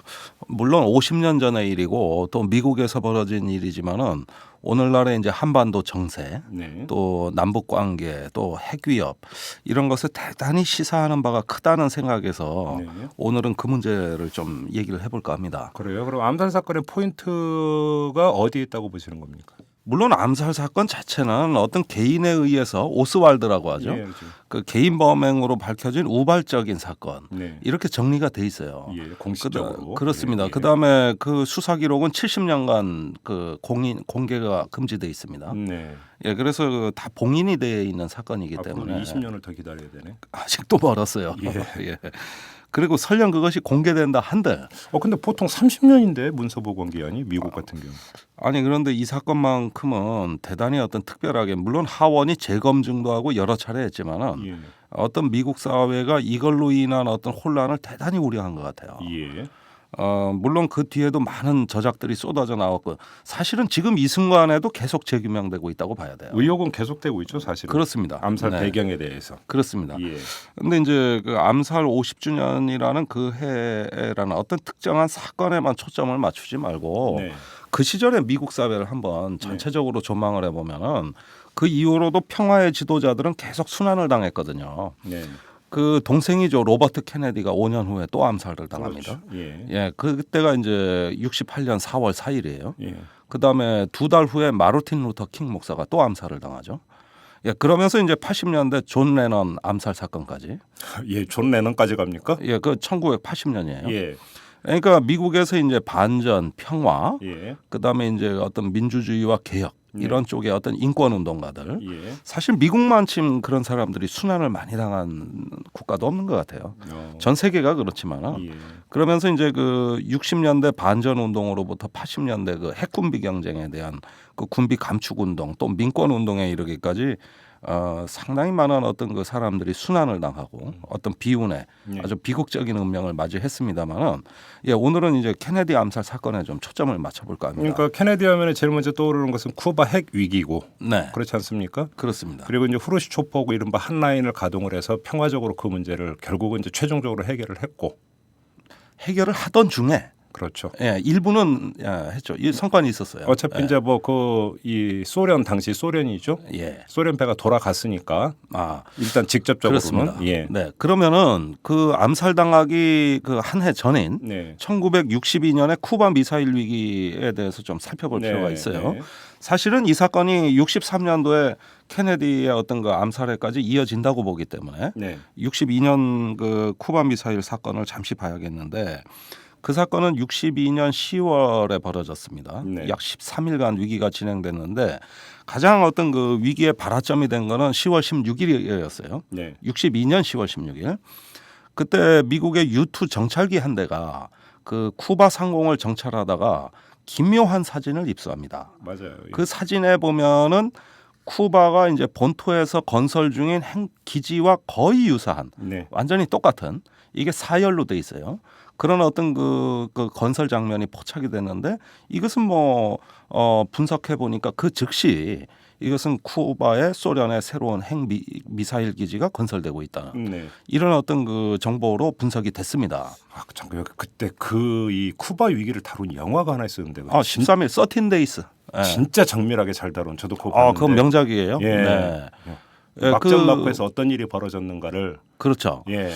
물론 50년 전의 일이고 또 미국에서 벌어진 일이지만은 오늘날의 이제 한반도 정세, 네. 또 남북 관계, 또 핵위협 이런 것을 대단히 시사하는 바가 크다는 생각에서 네. 오늘은 그 문제를 좀 얘기를 해볼까 합니다. 그래요. 그럼 암살 사건의 포인트가 어디에 있다고 보시는 겁니까? 물론 암살 사건 자체는 어떤 개인에 의해서 오스왈드라고 하죠. 예, 그렇죠. 그 개인 범행으로 밝혀진 우발적인 사건 네. 이렇게 정리가 돼 있어요. 예, 공식적으로. 그렇습니다. 예, 예. 그다음에 그 수사 기록은 70년간 그 공개가 금지돼 있습니다. 네. 예, 그래서 그다 봉인이 되어 있는 사건이기 앞으로 때문에 20년을 더 기다려야 되네. 아직도 멀었어요. 예. 예. 그리고 설령 그것이 공개된다 한들 근데 보통 30년인데 문서보건 기한이 미국 같은 경우. 아니 그런데 이 사건만큼은 대단히 어떤 특별하게 물론 하원이 재검증도 하고 여러 차례 했지만은 예. 어떤 미국 사회가 이걸로 인한 어떤 혼란을 대단히 우려한 것 같아요. 예. 물론 그 뒤에도 많은 저작들이 쏟아져 나왔고 사실은 지금 이 순간에도 계속 재규명되고 있다고 봐야 돼요. 의혹은 계속되고 있죠, 사실은. 그렇습니다. 암살 네. 배경에 대해서. 그렇습니다. 예. 근데 이제 그 암살 50주년이라는 그 해라는 어떤 특정한 사건에만 초점을 맞추지 말고 네. 그 시절의 미국 사회를 한번 전체적으로 조망을 해보면은 그 이후로도 평화의 지도자들은 계속 순환을 당했거든요. 네. 그 동생이죠 로버트 케네디가 5년 후에 또 암살을 당합니다. 그렇죠. 예. 예, 그때가 이제 68년 4월 4일이에요. 예. 그 다음에 2달 후에 마르틴 루터 킹 목사가 또 암살을 당하죠. 예, 그러면서 이제 80년대 존 레넌 암살 사건까지. 예, 존 레넌까지 갑니까? 예, 그 1980년이에요. 예. 그러니까 미국에서 이제 반전, 평화, 예. 그다음에 이제 어떤 민주주의와 개혁 이런 쪽의 어떤 인권 운동가들. 예. 사실 미국만큼 그런 사람들이 순환을 많이 당한 국가도 없는 것 같아요. 전 세계가 그렇지만은 예. 그러면서 이제 그 60년대 반전 운동으로부터 80년대 그 핵군비 경쟁에 대한 그 군비 감축 운동 또 민권 운동에 이르기까지 상당히 많은 어떤 그 사람들이 순환을 당하고 어떤 비운의 예. 아주 비극적인 운명을 맞이했습니다만은 예, 오늘은 이제 케네디 암살 사건에 좀 초점을 맞춰볼까 합니다. 그러니까 케네디 하면 제일 먼저 떠오르는 것은 쿠바 핵 위기고 네, 그렇지 않습니까? 그렇습니다. 그리고 이제 후르시초프하고 이른바 한 라인을 가동을 해서 평화적으로 그 문제를 결국은 이제 최종적으로 해결을 했고 해결을 하던 중에 그렇죠. 예, 일부는 했죠. 이 성과는 있었어요. 어차피 예. 이제 뭐 그 이 소련 당시 소련이죠. 예. 소련 배가 돌아갔으니까 일단 직접적으로는 그렇습니다. 예. 네. 그러면은 그 암살당하기 그 한 해 전인 네. 1962년에 쿠바 미사일 위기에 대해서 좀 살펴볼 네, 필요가 있어요. 네. 사실은 이 사건이 63년도에 케네디의 어떤 그 암살에까지 이어진다고 보기 때문에 네. 62년 그 쿠바 미사일 사건을 잠시 봐야겠는데 그 사건은 62년 10월에 벌어졌습니다. 네. 약 13일간 위기가 진행됐는데 가장 어떤 그 위기의 발화점이 된 거는 10월 16일이었어요. 네. 62년 10월 16일. 그때 미국의 U2 정찰기 한 대가 그 쿠바 상공을 정찰하다가 기묘한 사진을 입수합니다. 맞아요. 그 사진에 보면은 쿠바가 이제 본토에서 건설 중인 핵 기지와 거의 유사한 네. 완전히 똑같은 이게 사열로 돼 있어요. 그런 어떤 그 건설 장면이 포착이 됐는데 이것은 뭐 분석해 보니까 그 즉시 이것은 쿠바의 소련의 새로운 핵 미사일 기지가 건설되고 있다는 네. 이런 어떤 그 정보로 분석이 됐습니다. 참 그때 그 이 쿠바 위기를 다룬 영화가 하나 있었는데 13일 13 days. 예. 진짜 정밀하게 잘 다룬 저도 그거 봤는데. 그건 명작이에요. 예. 네. 예, 막전막후에서 어떤 일이 벌어졌는가를 그렇죠. 예.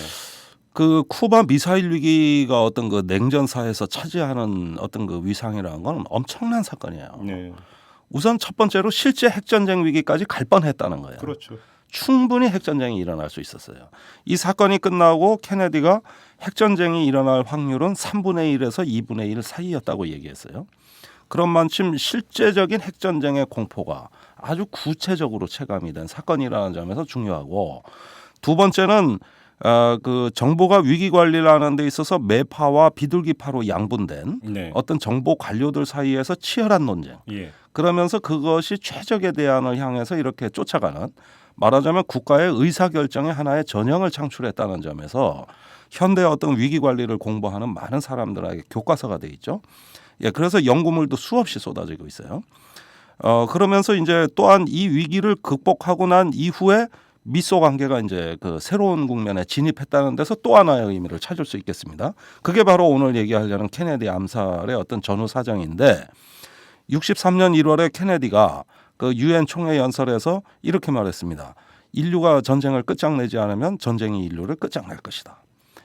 그 쿠바 미사일 위기가 어떤 그 냉전사에서 차지하는 어떤 그 위상이라는 건 엄청난 사건이에요. 네. 우선 첫 번째로 실제 핵전쟁 위기까지 갈 뻔했다는 거예요. 그렇죠. 충분히 핵전쟁이 일어날 수 있었어요. 이 사건이 끝나고 케네디가 핵전쟁이 일어날 확률은 3분의 1에서 2분의 1 사이였다고 얘기했어요. 그런 만큼 실제적인 핵전쟁의 공포가 아주 구체적으로 체감이 된 사건이라는 점에서 중요하고, 두 번째는 그 정보가 위기 관리를 하는 데 있어서 매파와 비둘기파로 양분된 네. 어떤 정보 관료들 사이에서 치열한 논쟁. 예. 그러면서 그것이 최적의 대안을 향해서 이렇게 쫓아가는, 말하자면 국가의 의사결정의 하나의 전형을 창출했다는 점에서 현대 어떤 위기 관리를 공부하는 많은 사람들에게 교과서가 돼 있죠. 예, 그래서 연구물도 수없이 쏟아지고 있어요. 그러면서 이제 또한 이 위기를 극복하고 난 이후에 미소 관계가 이제 그 새로운 국면에 진입했다는 데서 또 하나의 의미를 찾을 수 있겠습니다. 그게 바로 오늘 얘기하려는 케네디 암살의 어떤 전후 사정인데, 63년 1월에 케네디가 그 유엔 총회 연설에서 이렇게 말했습니다. 인류가 전쟁을 끝장내지 않으면 전쟁이 인류를 끝장낼 것이다.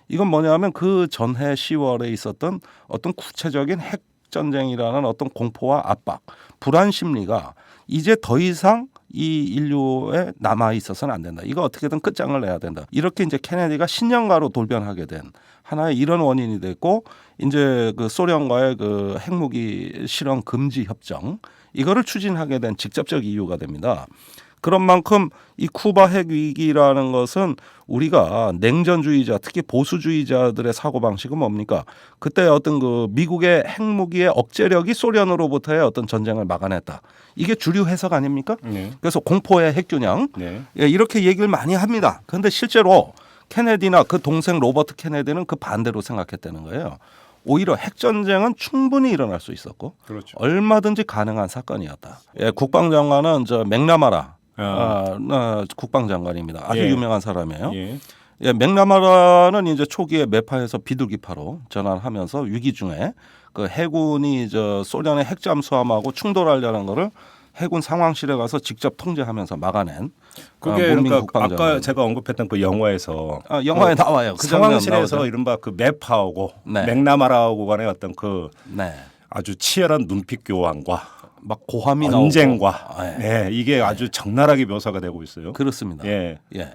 이건 뭐냐면 그 전해 10월에 있었던 어떤 구체적인 핵전쟁이라는 어떤 공포와 압박, 불안 심리가 이제 더 이상 이 인류에 남아 있어서는 안 된다. 이거 어떻게든 끝장을 내야 된다. 이렇게 이제 케네디가 신년가로 돌변하게 된 하나의 이런 원인이 됐고, 이제 그 소련과의 그 핵무기 실험 금지 협정, 이거를 추진하게 된 직접적 이유가 됩니다. 그런 만큼 이 쿠바 핵 위기라는 것은 우리가 냉전주의자, 특히 보수주의자들의 사고방식은 뭡니까? 그때 어떤 그 미국의 핵무기의 억제력이 소련으로부터의 어떤 전쟁을 막아냈다. 이게 주류 해석 아닙니까? 네. 그래서 공포의 핵균형, 네. 예, 이렇게 얘기를 많이 합니다. 그런데 실제로 케네디나 그 동생 로버트 케네디는 그 반대로 생각했다는 거예요. 오히려 핵전쟁은 충분히 일어날 수 있었고 그렇죠. 얼마든지 가능한 사건이었다. 예, 국방장관은 저 맥나마라 국방장관입니다. 아주 예. 유명한 사람이에요. 예. 예, 맥나마라는 이제 초기에 매파에서 비둘기파로 전환하면서 위기 중에 그 해군이 저 소련의 핵잠수함하고 충돌하려는 거를 해군 상황실에 가서 직접 통제하면서 막아낸 그게 문민 그러니까 국방장관. 아까 제가 언급했던 그 영화에서 영화에 나와요. 그 장면 상황실에서 나오죠. 이른바 그 매파하고 네. 맥나마라하고 간의 어떤 그 네, 아주 치열한 눈빛 교환과 막 고함이 언쟁과 나오고. 예. 네, 이게 아주 적나라하게 묘사가 되고 있어요. 그렇습니다. 예. 예.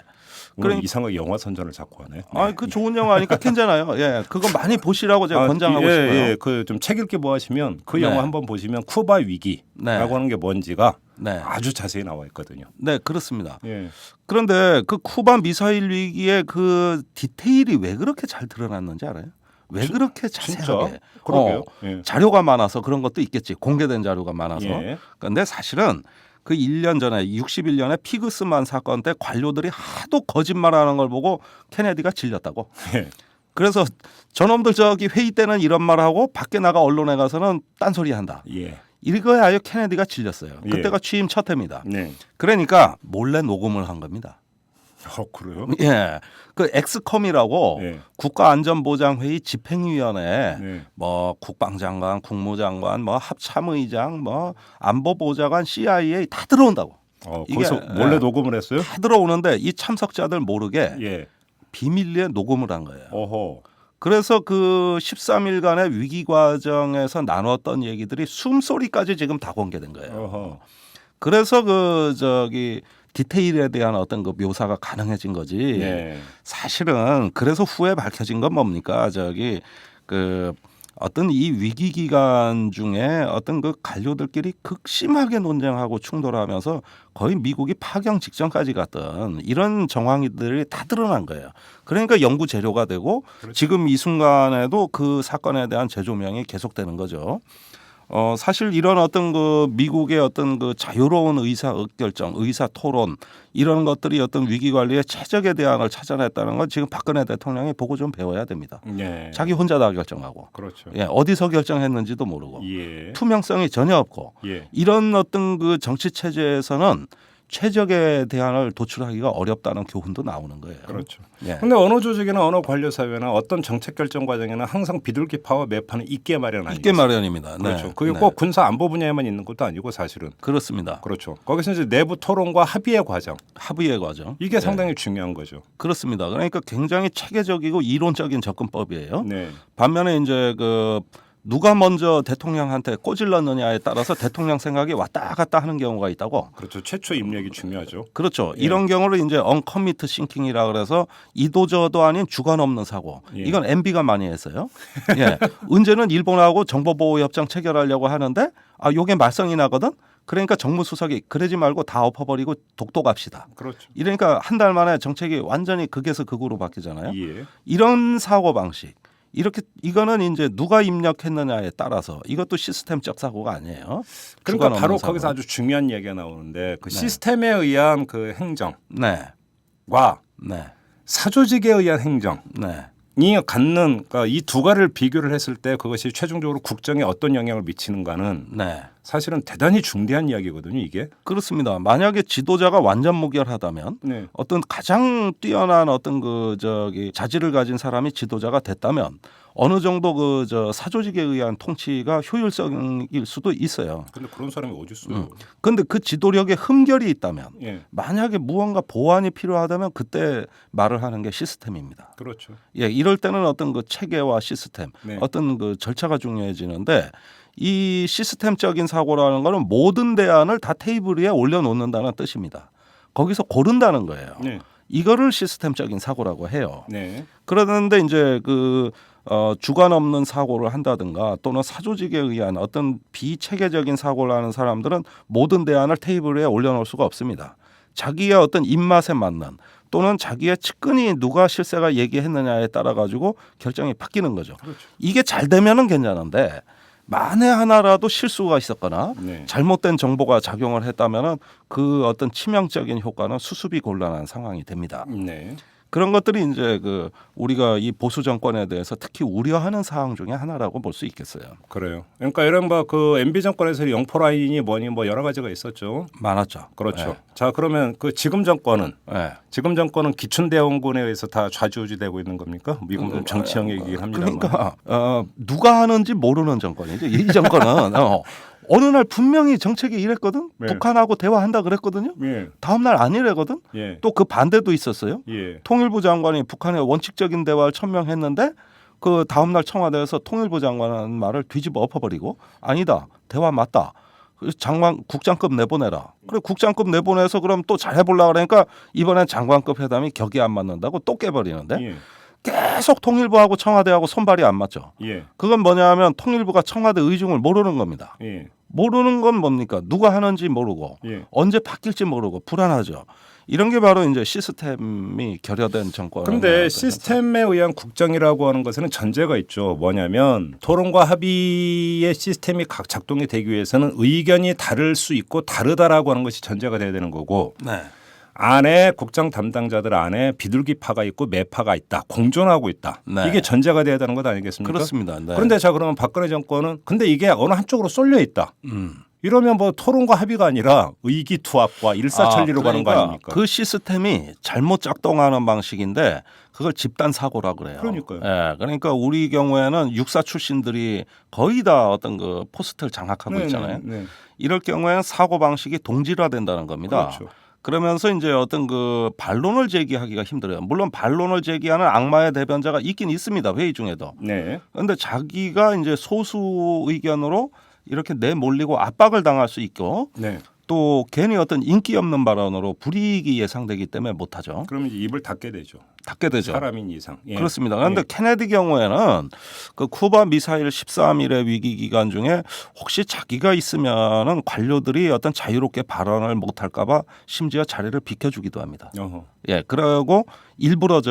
그럼 이상하게 영화 선전을 자꾸 하네. 아, 그 좋은 영화니까 괜찮아요. 예, 그거 많이 보시라고 제가 권장하고 예, 싶어요. 예, 그 좀 책 읽기 뭐 하시면 그 네. 영화 한번 보시면 쿠바 위기라고 네. 하는 게 뭔지가 네, 아주 자세히 나와 있거든요. 네, 그렇습니다. 예. 그런데 그 쿠바 미사일 위기의 그 디테일이 왜 그렇게 잘 드러났는지 알아요? 왜 그렇게 자세하게? 그러게요. 예. 자료가 많아서 그런 것도 있겠지. 공개된 자료가 많아서. 예. 그런데 사실은 그 1년 전에 61년에 피그스만 사건 때 관료들이 하도 거짓말하는 걸 보고 케네디가 질렸다고. 예. 그래서 저놈들 저기 회의 때는 이런 말하고 밖에 나가 언론에 가서는 딴소리 한다. 예. 이거에 아예 케네디가 질렸어요. 예. 그때가 취임 첫 해입니다. 네. 그러니까 몰래 녹음을 한 겁니다. 그래요? 예, 그 엑스컴이라고 예. 국가안전보장회의 집행위원회 네. 뭐 국방장관, 국무장관, 뭐 합참의장, 뭐 안보보좌관, CIA 다 들어온다고. 거기서 이게, 몰래 예. 녹음을 했어요? 다 들어오는데 이 참석자들 모르게 예. 비밀리에 녹음을 한 거예요. 어허. 그래서 그 13일간의 위기 과정에서 나눴던 얘기들이 숨소리까지 지금 다 공개된 거예요. 어허. 그래서 그 저기 디테일에 대한 어떤 그 묘사가 가능해진 거지. 예. 사실은 그래서 후에 밝혀진 건 뭡니까? 저기 그 어떤 이 위기 기간 중에 어떤 그 관료들끼리 극심하게 논쟁하고 충돌하면서 거의 미국이 파경 직전까지 갔던 이런 정황들이 다 드러난 거예요. 그러니까 연구 재료가 되고 그렇죠. 지금 이 순간에도 그 사건에 대한 재조명이 계속되는 거죠. 사실 이런 어떤 그 미국의 어떤 그 자유로운 의사 결정, 의사 토론 이런 것들이 어떤 위기 관리의 최적의 대안을 찾아냈다는 건 지금 박근혜 대통령이 보고 좀 배워야 됩니다. 예. 자기 혼자 다 결정하고, 그렇죠. 예, 어디서 결정했는지도 모르고, 예. 투명성이 전혀 없고, 예. 이런 어떤 그 정치 체제에서는 최적의 대안을 도출하기가 어렵다는 교훈도 나오는 거예요. 그렇죠. 예. 근데 어느 조직이나 어느 관료 사회나 어떤 정책 결정 과정에는 항상 비둘기파와 매파는 있게 마련 아니겠어요? 있게 마련입니다. 네. 그렇죠. 그게 네. 꼭 군사 안보 분야에만 있는 것도 아니고 사실은. 그렇습니다. 그렇죠. 거기서 이제 내부 토론과 합의의 과정 합의의 과정. 이게 네. 상당히 중요한 거죠. 그렇습니다. 그러니까 굉장히 체계적이고 이론적인 접근법이에요. 네. 반면에 이제 그 누가 먼저 대통령한테 꼬질렀느냐에 따라서 대통령 생각이 왔다 갔다 하는 경우가 있다고. 그렇죠. 최초 입력이 중요하죠. 그렇죠. 예. 이런 경우를 이제 언커미트 싱킹이라 그래서 이도저도 아닌 주관 없는 사고. 예. 이건 MB가 많이 했어요. 예. 은제는 일본하고 정보보호협정 체결하려고 하는데 요게 말썽이 나거든. 그러니까 정무수석이 그러지 말고 다 엎어버리고 독도 갑시다. 그렇죠. 이러니까 한 달 만에 정책이 완전히 극에서 극으로 바뀌잖아요. 예. 이런 사고 방식. 이거는 이제 누가 입력했느냐에 따라서 이것도 시스템적 사고가 아니에요. 그러니까 주관 바로 없는 사고. 거기서 아주 중요한 얘기가 나오는데 그 네. 시스템에 의한 그 행정과 네. 네. 사조직에 의한 행정 네. 이 갖는 그러니까 이 두 가지를 비교를 했을 때 그것이 최종적으로 국정에 어떤 영향을 미치는가는 네. 사실은 대단히 중대한 이야기거든요. 이게. 그렇습니다. 만약에 지도자가 완전 무결하다면 네. 어떤 가장 뛰어난 어떤 자질을 가진 사람이 지도자가 됐다면 어느 정도 사조직에 의한 통치가 효율적일 수도 있어요. 근데 그런 사람이 어디 있어요? 그런데 그 지도력에 흠결이 있다면 예. 만약에 무언가 보완이 필요하다면 그때 말을 하는 게 시스템입니다. 그렇죠. 예, 이럴 때는 어떤 그 체계와 시스템, 네. 어떤 그 절차가 중요해지는데 이 시스템적인 사고라는 거는 모든 대안을 다 테이블 위에 올려놓는다는 뜻입니다. 거기서 고른다는 거예요. 네. 이거를 시스템적인 사고라고 해요. 네. 그러는데 이제 주관 없는 사고를 한다든가 또는 사조직에 의한 어떤 비체계적인 사고를 하는 사람들은 모든 대안을 테이블 위에 올려놓을 수가 없습니다. 자기의 어떤 입맛에 맞는 또는 자기의 측근이 누가 실세가 얘기했느냐에 따라 가지고 결정이 바뀌는 거죠. 그렇죠. 이게 잘 되면은 괜찮은데 만에 하나라도 실수가 있었거나 네. 잘못된 정보가 작용을 했다면은 그 어떤 치명적인 효과는 수습이 곤란한 상황이 됩니다. 네. 그런 것들이 이제 우리가 이 보수 정권에 대해서 특히 우려하는 사항 중에 하나라고 볼 수 있겠어요. 그래요. 그러니까 이런 그 MB 정권에서 영포 라인이 뭐니 뭐 여러 가지가 있었죠. 많았죠. 그렇죠. 네. 자, 그러면 그 지금 정권은 네. 기춘대원군에 의해서 다 좌지우지되고 있는 겁니까? 미국은 정치형 얘기긴 합니다만. 그러니까 누가 하는지 모르는 정권이죠. 이 정권은 어느 날 분명히 정책이 이랬거든. 네. 북한하고 대화한다 그랬거든요. 예. 다음 날 아니래거든. 예. 또 그 반대도 있었어요. 예. 통일부 장관이 북한의 원칙적인 대화를 천명했는데 그 다음 날 청와대에서 통일부 장관은 말을 뒤집어 엎어버리고 아니다. 대화 맞다. 국장급 내보내라. 그래 국장급 내보내서 그럼 또 잘해보려고 그러니까 이번엔 장관급 회담이 격이 안 맞는다고 또 깨버리는데 예. 계속 통일부하고 청와대하고 손발이 안 맞죠. 예. 그건 뭐냐면 통일부가 청와대 의중을 모르는 겁니다. 예. 모르는 건 뭡니까? 누가 하는지 모르고 예. 언제 바뀔지 모르고 불안하죠. 이런 게 바로 이제 시스템이 결여된 정권. 그런데 시스템에 의한 국정이라고 하는 것에는 전제가 있죠. 뭐냐면 토론과 합의의 시스템이 각 작동이 되기 위해서는 의견이 다를 수 있고 다르다라고 하는 것이 전제가 돼야 되는 거고 네. 안에 국정 담당자들 안에 비둘기파가 있고 매파가 있다. 공존하고 있다. 네. 이게 전제가 돼야 되는 것 아니겠습니까? 그렇습니다. 네. 그런데 자 그러면 박근혜 정권은 근데 이게 어느 한쪽으로 쏠려 있다. 이러면 뭐 토론과 합의가 아니라 의기투합과 일사천리로 가는 거 아닙니까? 그 시스템이 잘못 작동하는 방식인데 그걸 집단 사고라 그래요. 그러니까요. 예, 그러니까 우리 경우에는 육사 출신들이 거의 다 어떤 포스트를 장악하고 네, 있잖아요. 네, 네. 이럴 경우에는 사고 방식이 동질화된다는 겁니다. 그렇죠. 그러면서 이제 어떤 반론을 제기하기가 힘들어요. 물론 반론을 제기하는 악마의 대변자가 있긴 있습니다. 회의 중에도. 네. 그런데 자기가 이제 소수 의견으로 이렇게 내몰리고 압박을 당할 수 있고 네. 또 괜히 어떤 인기 없는 발언으로 불이익이 예상되기 때문에 못하죠. 그러면 이제 입을 닫게 되죠. 닫게 되죠. 사람인 이상. 예. 그렇습니다. 그런데 예. 케네디 경우에는 그 쿠바 미사일 13일의 위기 기간 중에 혹시 자기가 있으면은 관료들이 어떤 자유롭게 발언을 못할까봐 심지어 자리를 비켜주기도 합니다. 어허. 예, 그러고 일부러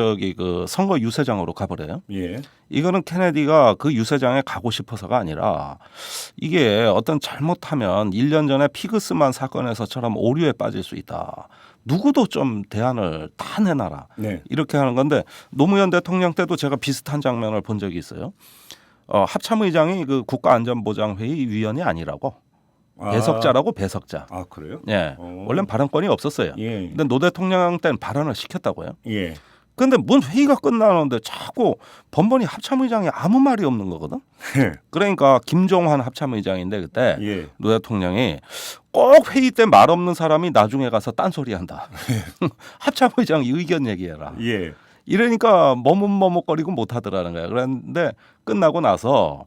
선거 유세장으로 가버려요. 예. 이거는 케네디가 그 유세장에 가고 싶어서가 아니라 이게 어떤 잘못하면 1년 전에 피그스만 사건에서처럼 오류에 빠질 수 있다. 누구도 좀 대안을 다 내놔라. 네. 이렇게 하는 건데 노무현 대통령 때도 제가 비슷한 장면을 본 적이 있어요. 합참의장이 그 국가안전보장회의 위원이 아니라고. 배석자라고 배석자. 아 그래요? 예, 원래는 발언권이 없었어요. 예. 근데 노 대통령 때는 발언을 시켰다고요. 예. 근데 뭔 회의가 끝나는데 자꾸 번번이 합참의장이 아무 말이 없는 거거든. 그러니까 김종환 합참의장인데 그때 예. 노 대통령이 꼭 회의 때 말 없는 사람이 나중에 가서 딴소리 한다. 합참의장이 의견 얘기해라. 예. 이러니까 머뭇머뭇거리고 못하더라는 거야. 그런데 끝나고 나서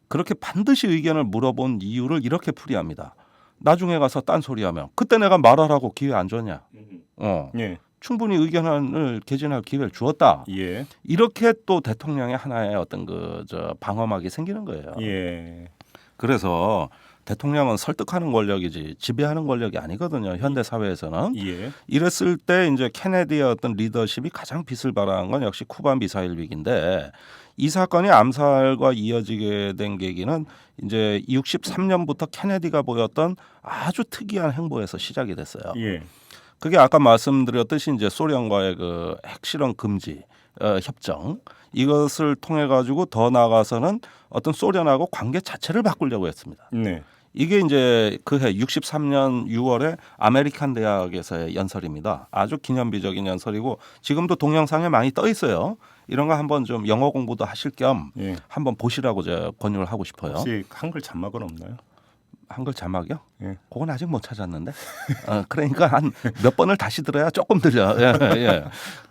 그렇게 반드시 의견을 물어본 이유를 이렇게 풀이합니다. 나중에 가서 딴소리하면 그때 내가 말하라고 기회 안 줬냐? 예. 충분히 의견을 개진할 기회를 주었다. 예. 이렇게 또 대통령의 하나의 어떤 방어막이 생기는 거예요. 예. 그래서 대통령은 설득하는 권력이지 지배하는 권력이 아니거든요. 현대 사회에서는. 예. 이랬을 때 이제 케네디의 어떤 리더십이 가장 빛을 발하는 건 역시 쿠바 미사일 위기인데 이 사건이 암살과 이어지게 된 계기는 이제 63년부터 케네디가 보였던 아주 특이한 행보에서 시작이 됐어요. 예. 그게 아까 말씀드렸듯이 이제 소련과의 그 핵실험 금지 협정 이것을 통해 가지고 더 나아가서는 어떤 소련하고 관계 자체를 바꾸려고 했습니다. 네. 이게 이제 그해 63년 6월에 아메리칸 대학에서의 연설입니다. 아주 기념비적인 연설이고 지금도 동영상에 많이 떠 있어요. 이런 거 한번 좀 영어 공부도 하실 겸 예. 한번 보시라고 제가 권유를 하고 싶어요. 혹시 한글 자막은 없나요? 한글 자막이요? 예. 그건 아직 못 찾았는데. 그러니까 한 몇 번을 다시 들어야 조금 들려. 예, 예.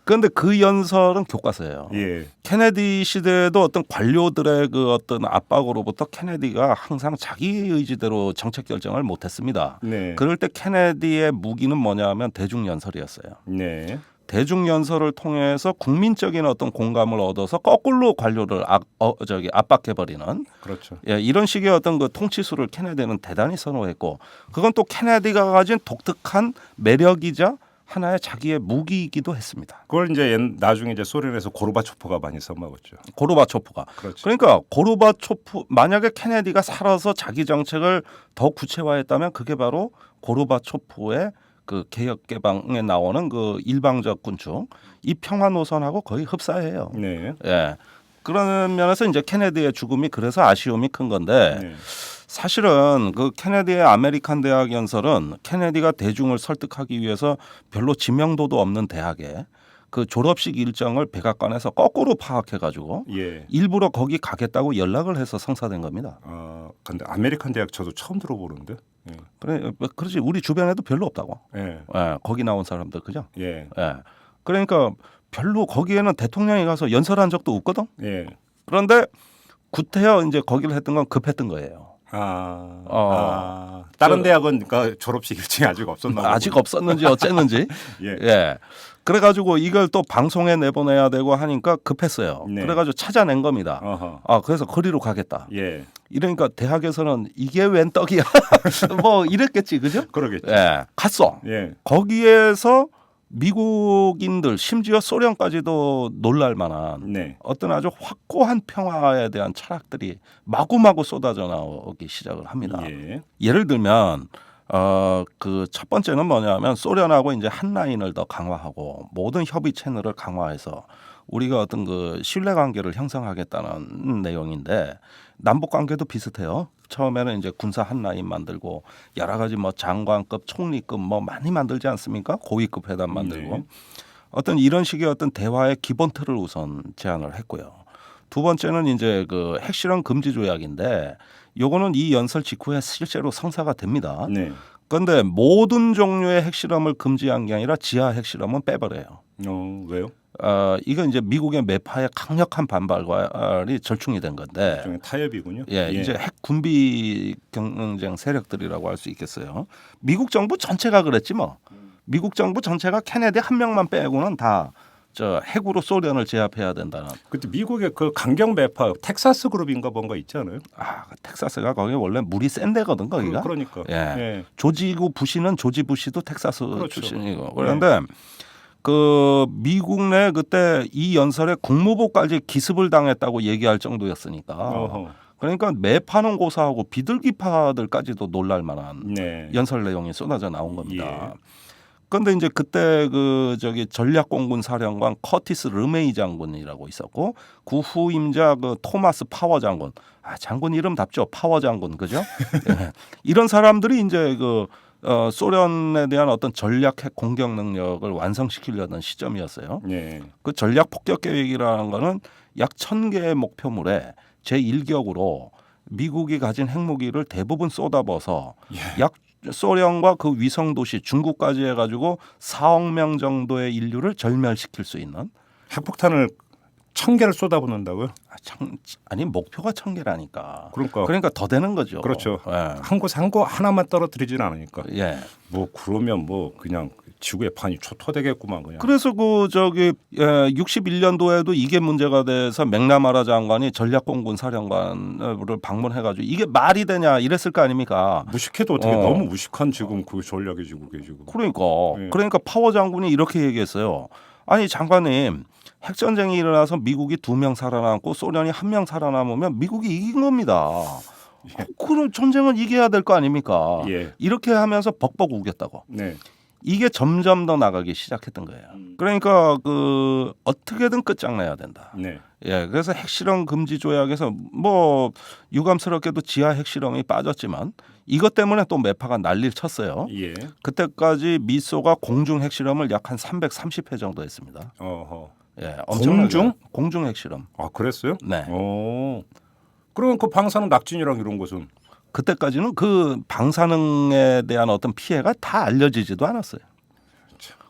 그런데 그 연설은 교과서예요. 예. 케네디 시대에도 어떤 관료들의 그 어떤 압박으로부터 케네디가 항상 자기 의지대로 정책 결정을 못했습니다. 네. 그럴 때 케네디의 무기는 뭐냐면 대중연설이었어요. 네. 대중연설을 통해서 국민적인 어떤 공감을 얻어서 거꾸로 관료를 압박해버리는 그렇죠. 예, 이런 식의 어떤 그 통치수를 케네디는 대단히 선호했고 그건 또 케네디가 가진 독특한 매력이자 하나의 자기의 무기이기도 했습니다. 그걸 이제 나중에 이제 소련에서 고르바초프가 많이 써먹었죠. 고르바초프가. 그렇죠. 그러니까 고르바초프 만약에 케네디가 살아서 자기 정책을 더 구체화했다면 그게 바로 고르바초프의 그 개혁 개방에 나오는 그 일방적 군축 이 평화 노선하고 거의 흡사해요. 네. 예. 그런 면에서 이제 케네디의 죽음이 그래서 아쉬움이 큰 건데 네. 사실은 그 케네디의 아메리칸 대학 연설은 케네디가 대중을 설득하기 위해서 별로 지명도도 없는 대학에 그 졸업식 일정을 백악관에서 거꾸로 파악해가지고 예. 일부러 거기 가겠다고 연락을 해서 성사된 겁니다. 근데 아메리칸 대학 저도 처음 들어보는데. 예. 그래, 그렇지 우리 주변에도 별로 없다고. 예. 예, 거기 나온 사람들 그죠? 예. 예. 그러니까 별로 거기에는 대통령이 가서 연설한 적도 없거든. 예. 그런데 구태여 이제 거기를 했던 건 급했던 거예요. 다른 대학은 그러니까 졸업식 일정이 아직 없었나 보군요. 아직 없었는지 어쨌는지. 예. 예. 그래가지고 이걸 또 방송에 내보내야 되고 하니까 급했어요. 네. 그래가지고 찾아낸 겁니다. 어허. 그래서 거리로 가겠다. 예. 이러니까 대학에서는 이게 웬 떡이야. 뭐 이랬겠지, 그죠? 그러겠죠. 예. 갔어. 예. 거기에서 미국인들 심지어 소련까지도 놀랄 만한 네. 어떤 아주 확고한 평화에 대한 철학들이 마구마구 쏟아져 나오기 시작을 합니다. 예. 예를 들면 그 첫 번째는 뭐냐면 소련하고 이제 한 라인을 더 강화하고 모든 협의 채널을 강화해서 우리가 어떤 그 신뢰 관계를 형성하겠다는 내용인데 남북 관계도 비슷해요. 처음에는 이제 군사 한 라인 만들고 여러 가지 뭐 장관급, 총리급 뭐 많이 만들지 않습니까? 고위급 회담 만들고 네. 어떤 이런 식의 어떤 대화의 기본 틀을 우선 제안을 했고요. 두 번째는 이제 그 핵실험 금지 조약인데 요거는 이 연설 직후에 실제로 성사가 됩니다. 네. 그런데 모든 종류의 핵실험을 금지한 게 아니라 지하 핵실험은 빼버려요. 왜요? 이건 이제 미국의 매파의 강력한 반발이 절충이 된 건데, 일종의 타협이군요. 예, 이제 핵 군비 경쟁 세력들이라고 할 수 있겠어요. 미국 정부 전체가 그랬지 뭐. 미국 정부 전체가 케네디 한 명만 빼고는 다 저 핵으로 소련을 제압해야 된다는. 그때 미국의 그 강경 매파 텍사스 그룹인가 뭔가 있잖아요. 텍사스가 거기 원래 물이 센 데거든 거기가. 그러니까. 예. 예. 조지고 부시는 조지 부시도 텍사스 그렇죠. 출신이고. 그런데 그 미국 내 그때 이 연설에 국무부까지 기습을 당했다고 얘기할 정도였으니까. 어허. 그러니까 매파는 고사하고 비둘기파들까지도 놀랄 만한 네. 연설 내용이 쏟아져 나온 겁니다. 예. 그런데 이제 그때 그 저기 전략공군 사령관 커티스 르메이 장군이라고 있었고 그 후임자 그 토마스 파워 장군. 장군 이름답죠. 파워 장군 그죠? 예. 이런 사람들이 이제 그 소련에 대한 어떤 전략 핵 공격 능력을 완성시키려던 시점이었어요. 예. 그 전략 폭격 계획이라는 거는 약 1000개의 목표물에 제1격으로 미국이 가진 핵무기를 대부분 쏟아부어서 약 소련과 그 위성 도시 중국까지 해가지고 4억 명 정도의 인류를 절멸시킬 수 있는 핵폭탄을 1000개를 쏟아붓는다고요? 아니 목표가 1000개라니까. 그러니까 더 되는 거죠. 그렇죠. 예. 한 곳에 한 거 하나만 떨어뜨리지는 않으니까. 예. 뭐 그러면 뭐 그냥 지구의 판이 초토되겠구만 그냥. 그래서 61년도에도 이게 문제가 돼서 맥나마라 장관이 전략공군 사령관을 방문해가지고 이게 말이 되냐 이랬을 거 아닙니까? 무식해도 어떻게 너무 무식한 지금 그 전략이 지금 계시고. 그러니까 파워 장군이 이렇게 얘기했어요. 아니 장관님 핵전쟁이 일어나서 미국이 2명 살아남고 소련이 1명 살아남으면 미국이 이긴 겁니다. 그럼 전쟁은 이겨야 될 거 아닙니까? 예. 이렇게 하면서 벅벅 우겼다고. 네. 이게 점점 더 나가기 시작했던 거예요. 그러니까 어떻게든 끝장내야 된다. 네. 예, 그래서 핵실험 금지 조약에서 뭐 유감스럽게도 지하 핵실험이 빠졌지만 이것 때문에 또 매파가 난리를 쳤어요. 예. 그때까지 미소가 공중 핵실험을 약 한 330회 정도 했습니다. 어허. 예, 공중 핵실험. 아 그랬어요? 네. 그러면 그 방사능 낙진이랑 이런 것은 그때까지는 그 방사능에 대한 어떤 피해가 다 알려지지도 않았어요.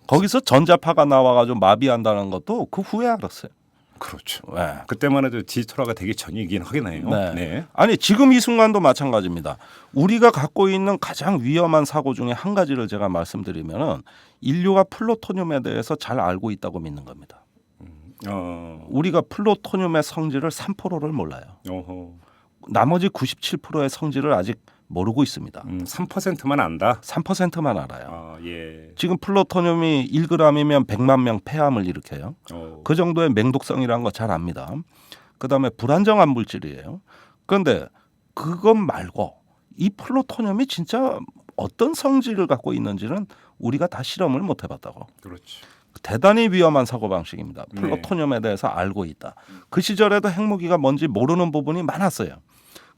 거기서 전자파가 나와가지고 마비한다는 것도 그 후에 알았어요. 그렇죠. 네. 그때만 해도 디지털화가 되기 전이긴 하겠네요. 네. 아니 지금 이 순간도 마찬가지입니다. 우리가 갖고 있는 가장 위험한 사고 중에 한 가지를 제가 말씀드리면은 인류가 플루토늄에 대해서 잘 알고 있다고 믿는 겁니다. 우리가 플루토늄의 성질을 3%를 몰라요. 나머지 97%의 성질을 아직 모르고 있습니다. 3%만 안다. 3%만 알아요. 예. 지금 플루토늄이 1g이면 100만 명 폐암을 일으켜요. 그 정도의 맹독성이라는 거 잘 압니다. 그다음에 불안정한 물질이에요. 그런데 그것 말고 이 플루토늄이 진짜 어떤 성질을 갖고 있는지는 우리가 다 실험을 못 해봤다고. 그렇지. 대단히 위험한 사고 방식입니다. 플루토늄에 대해서 알고 있다. 그 시절에도 핵무기가 뭔지 모르는 부분이 많았어요.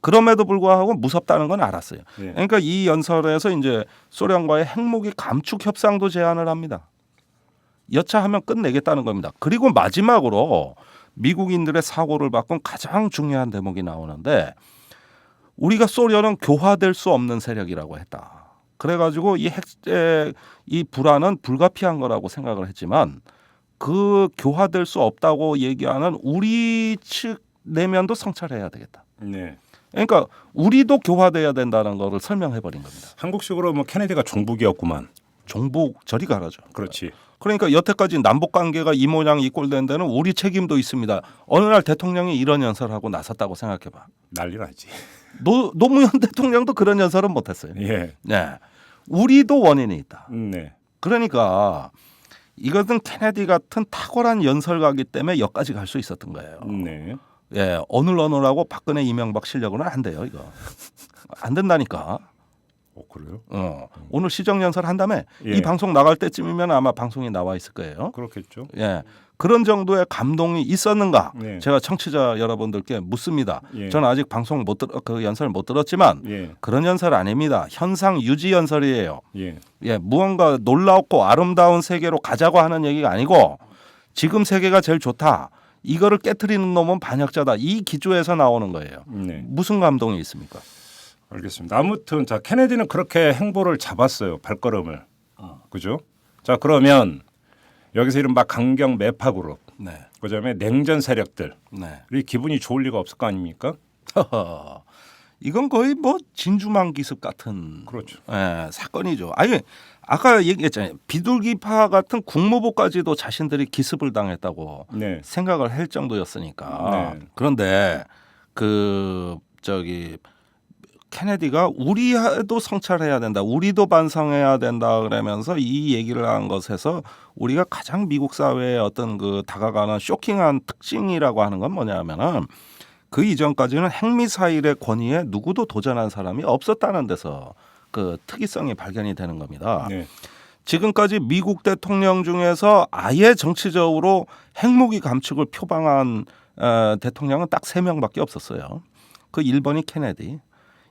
그럼에도 불구하고 무섭다는 건 알았어요. 예. 그러니까 이 연설에서 이제 소련과의 핵무기 감축 협상도 제안을 합니다. 여차하면 끝내겠다는 겁니다. 그리고 마지막으로 미국인들의 사고를 바꾼 가장 중요한 대목이 나오는데 우리가 소련은 교화될 수 없는 세력이라고 했다. 그래가지고 이 불안은 불가피한 거라고 생각을 했지만 그 교화될 수 없다고 얘기하는 우리 측 내면도 성찰해야 되겠다. 네. 그러니까 우리도 교화돼야 된다는 거를 설명해 버린 겁니다. 한국식으로 뭐 케네디가 종북이었구만. 종북 저리 가라죠. 그렇지. 그러니까 여태까지 남북 관계가 이 모양 이 꼴 된 데는 우리 책임도 있습니다. 어느 날 대통령이 이런 연설하고 나섰다고 생각해봐. 난리 나지. 노무현 대통령도 그런 연설은 못했어요. 예. 네, 우리도 원인이 있다. 네. 그러니까 이것은 케네디 같은 탁월한 연설가기 때문에 여기까지 갈 수 있었던 거예요. 네. 예, 어눌어눌하고 박근혜 이명박 실력으로는 안 돼요. 이거 안 된다니까. 그래요? 오늘 시정 연설 한 다음에 예. 이 방송 나갈 때쯤이면 아마 방송이 나와 있을 거예요. 그렇겠죠. 예, 그런 정도의 감동이 있었는가? 네. 제가 청취자 여러분들께 묻습니다. 예. 저는 아직 방송 그 연설 못 들었지만 예. 그런 연설 아닙니다. 현상 유지 연설이에요. 예. 예, 무언가 놀랍고 아름다운 세계로 가자고 하는 얘기가 아니고 지금 세계가 제일 좋다. 이거를 깨트리는 놈은 반역자다. 이 기조에서 나오는 거예요. 네. 무슨 감동이 있습니까? 알겠습니다. 아무튼 자 케네디는 그렇게 행보를 잡았어요. 발걸음을. 그죠? 자 그러면 여기서 이른바 강경 매파 그룹, 네, 그다음에 냉전 세력들이 네. 기분이 좋을 리가 없을 거 아닙니까? 이건 거의 뭐 진주만 기습 같은 그렇죠. 사건이죠. 아니 아까 얘기했잖아요. 비둘기파 같은 국무부까지도 자신들이 기습을 당했다고 네. 생각을 할 정도였으니까. 네. 그런데 케네디가 우리도 성찰해야 된다. 우리도 반성해야 된다. 그러면서 이 얘기를 한 것에서 우리가 가장 미국 사회의 어떤 다가가는 쇼킹한 특징이라고 하는 건 뭐냐면은 그 이전까지는 핵미사일의 권위에 누구도 도전한 사람이 없었다는 데서 그 특이성이 발견이 되는 겁니다. 네. 지금까지 미국 대통령 중에서 아예 정치적으로 핵무기 감축을 표방한 대통령은 딱 3명밖에 없었어요. 그 1번이 케네디,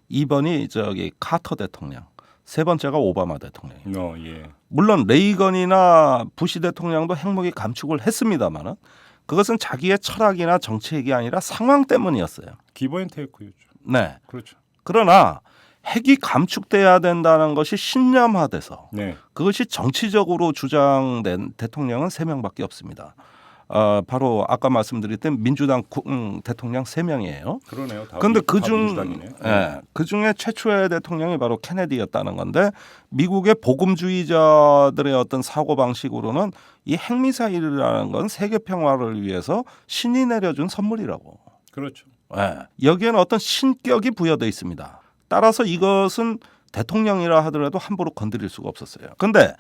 2번이 카터 대통령, 3번째가 오바마 대통령. 예. 물론 레이건이나 부시 대통령도 핵무기 감축을 했습니다만은 그것은 자기의 철학이나 정책이 아니라 상황 때문이었어요. 기브앤테이크였죠. 네. 그렇죠. 그러나 핵이 감축돼야 된다는 것이 신념화돼서 네. 그것이 정치적으로 주장된 대통령은 3명밖에 없습니다. 바로 아까 말씀드렸던 민주당 대통령 3명이에요. 그러네요. 다 근데 다 민주당이네요. 그중에 최초의 대통령이 바로 케네디였다는 건데 미국의 복음주의자들의 어떤 사고 방식으로는 이 핵미사일이라는 건 세계 평화를 위해서 신이 내려준 선물이라고. 그렇죠. 여기에는 어떤 신격이 부여되어 있습니다. 따라서 이것은 대통령이라 하더라도 함부로 건드릴 수가 없었어요. 근데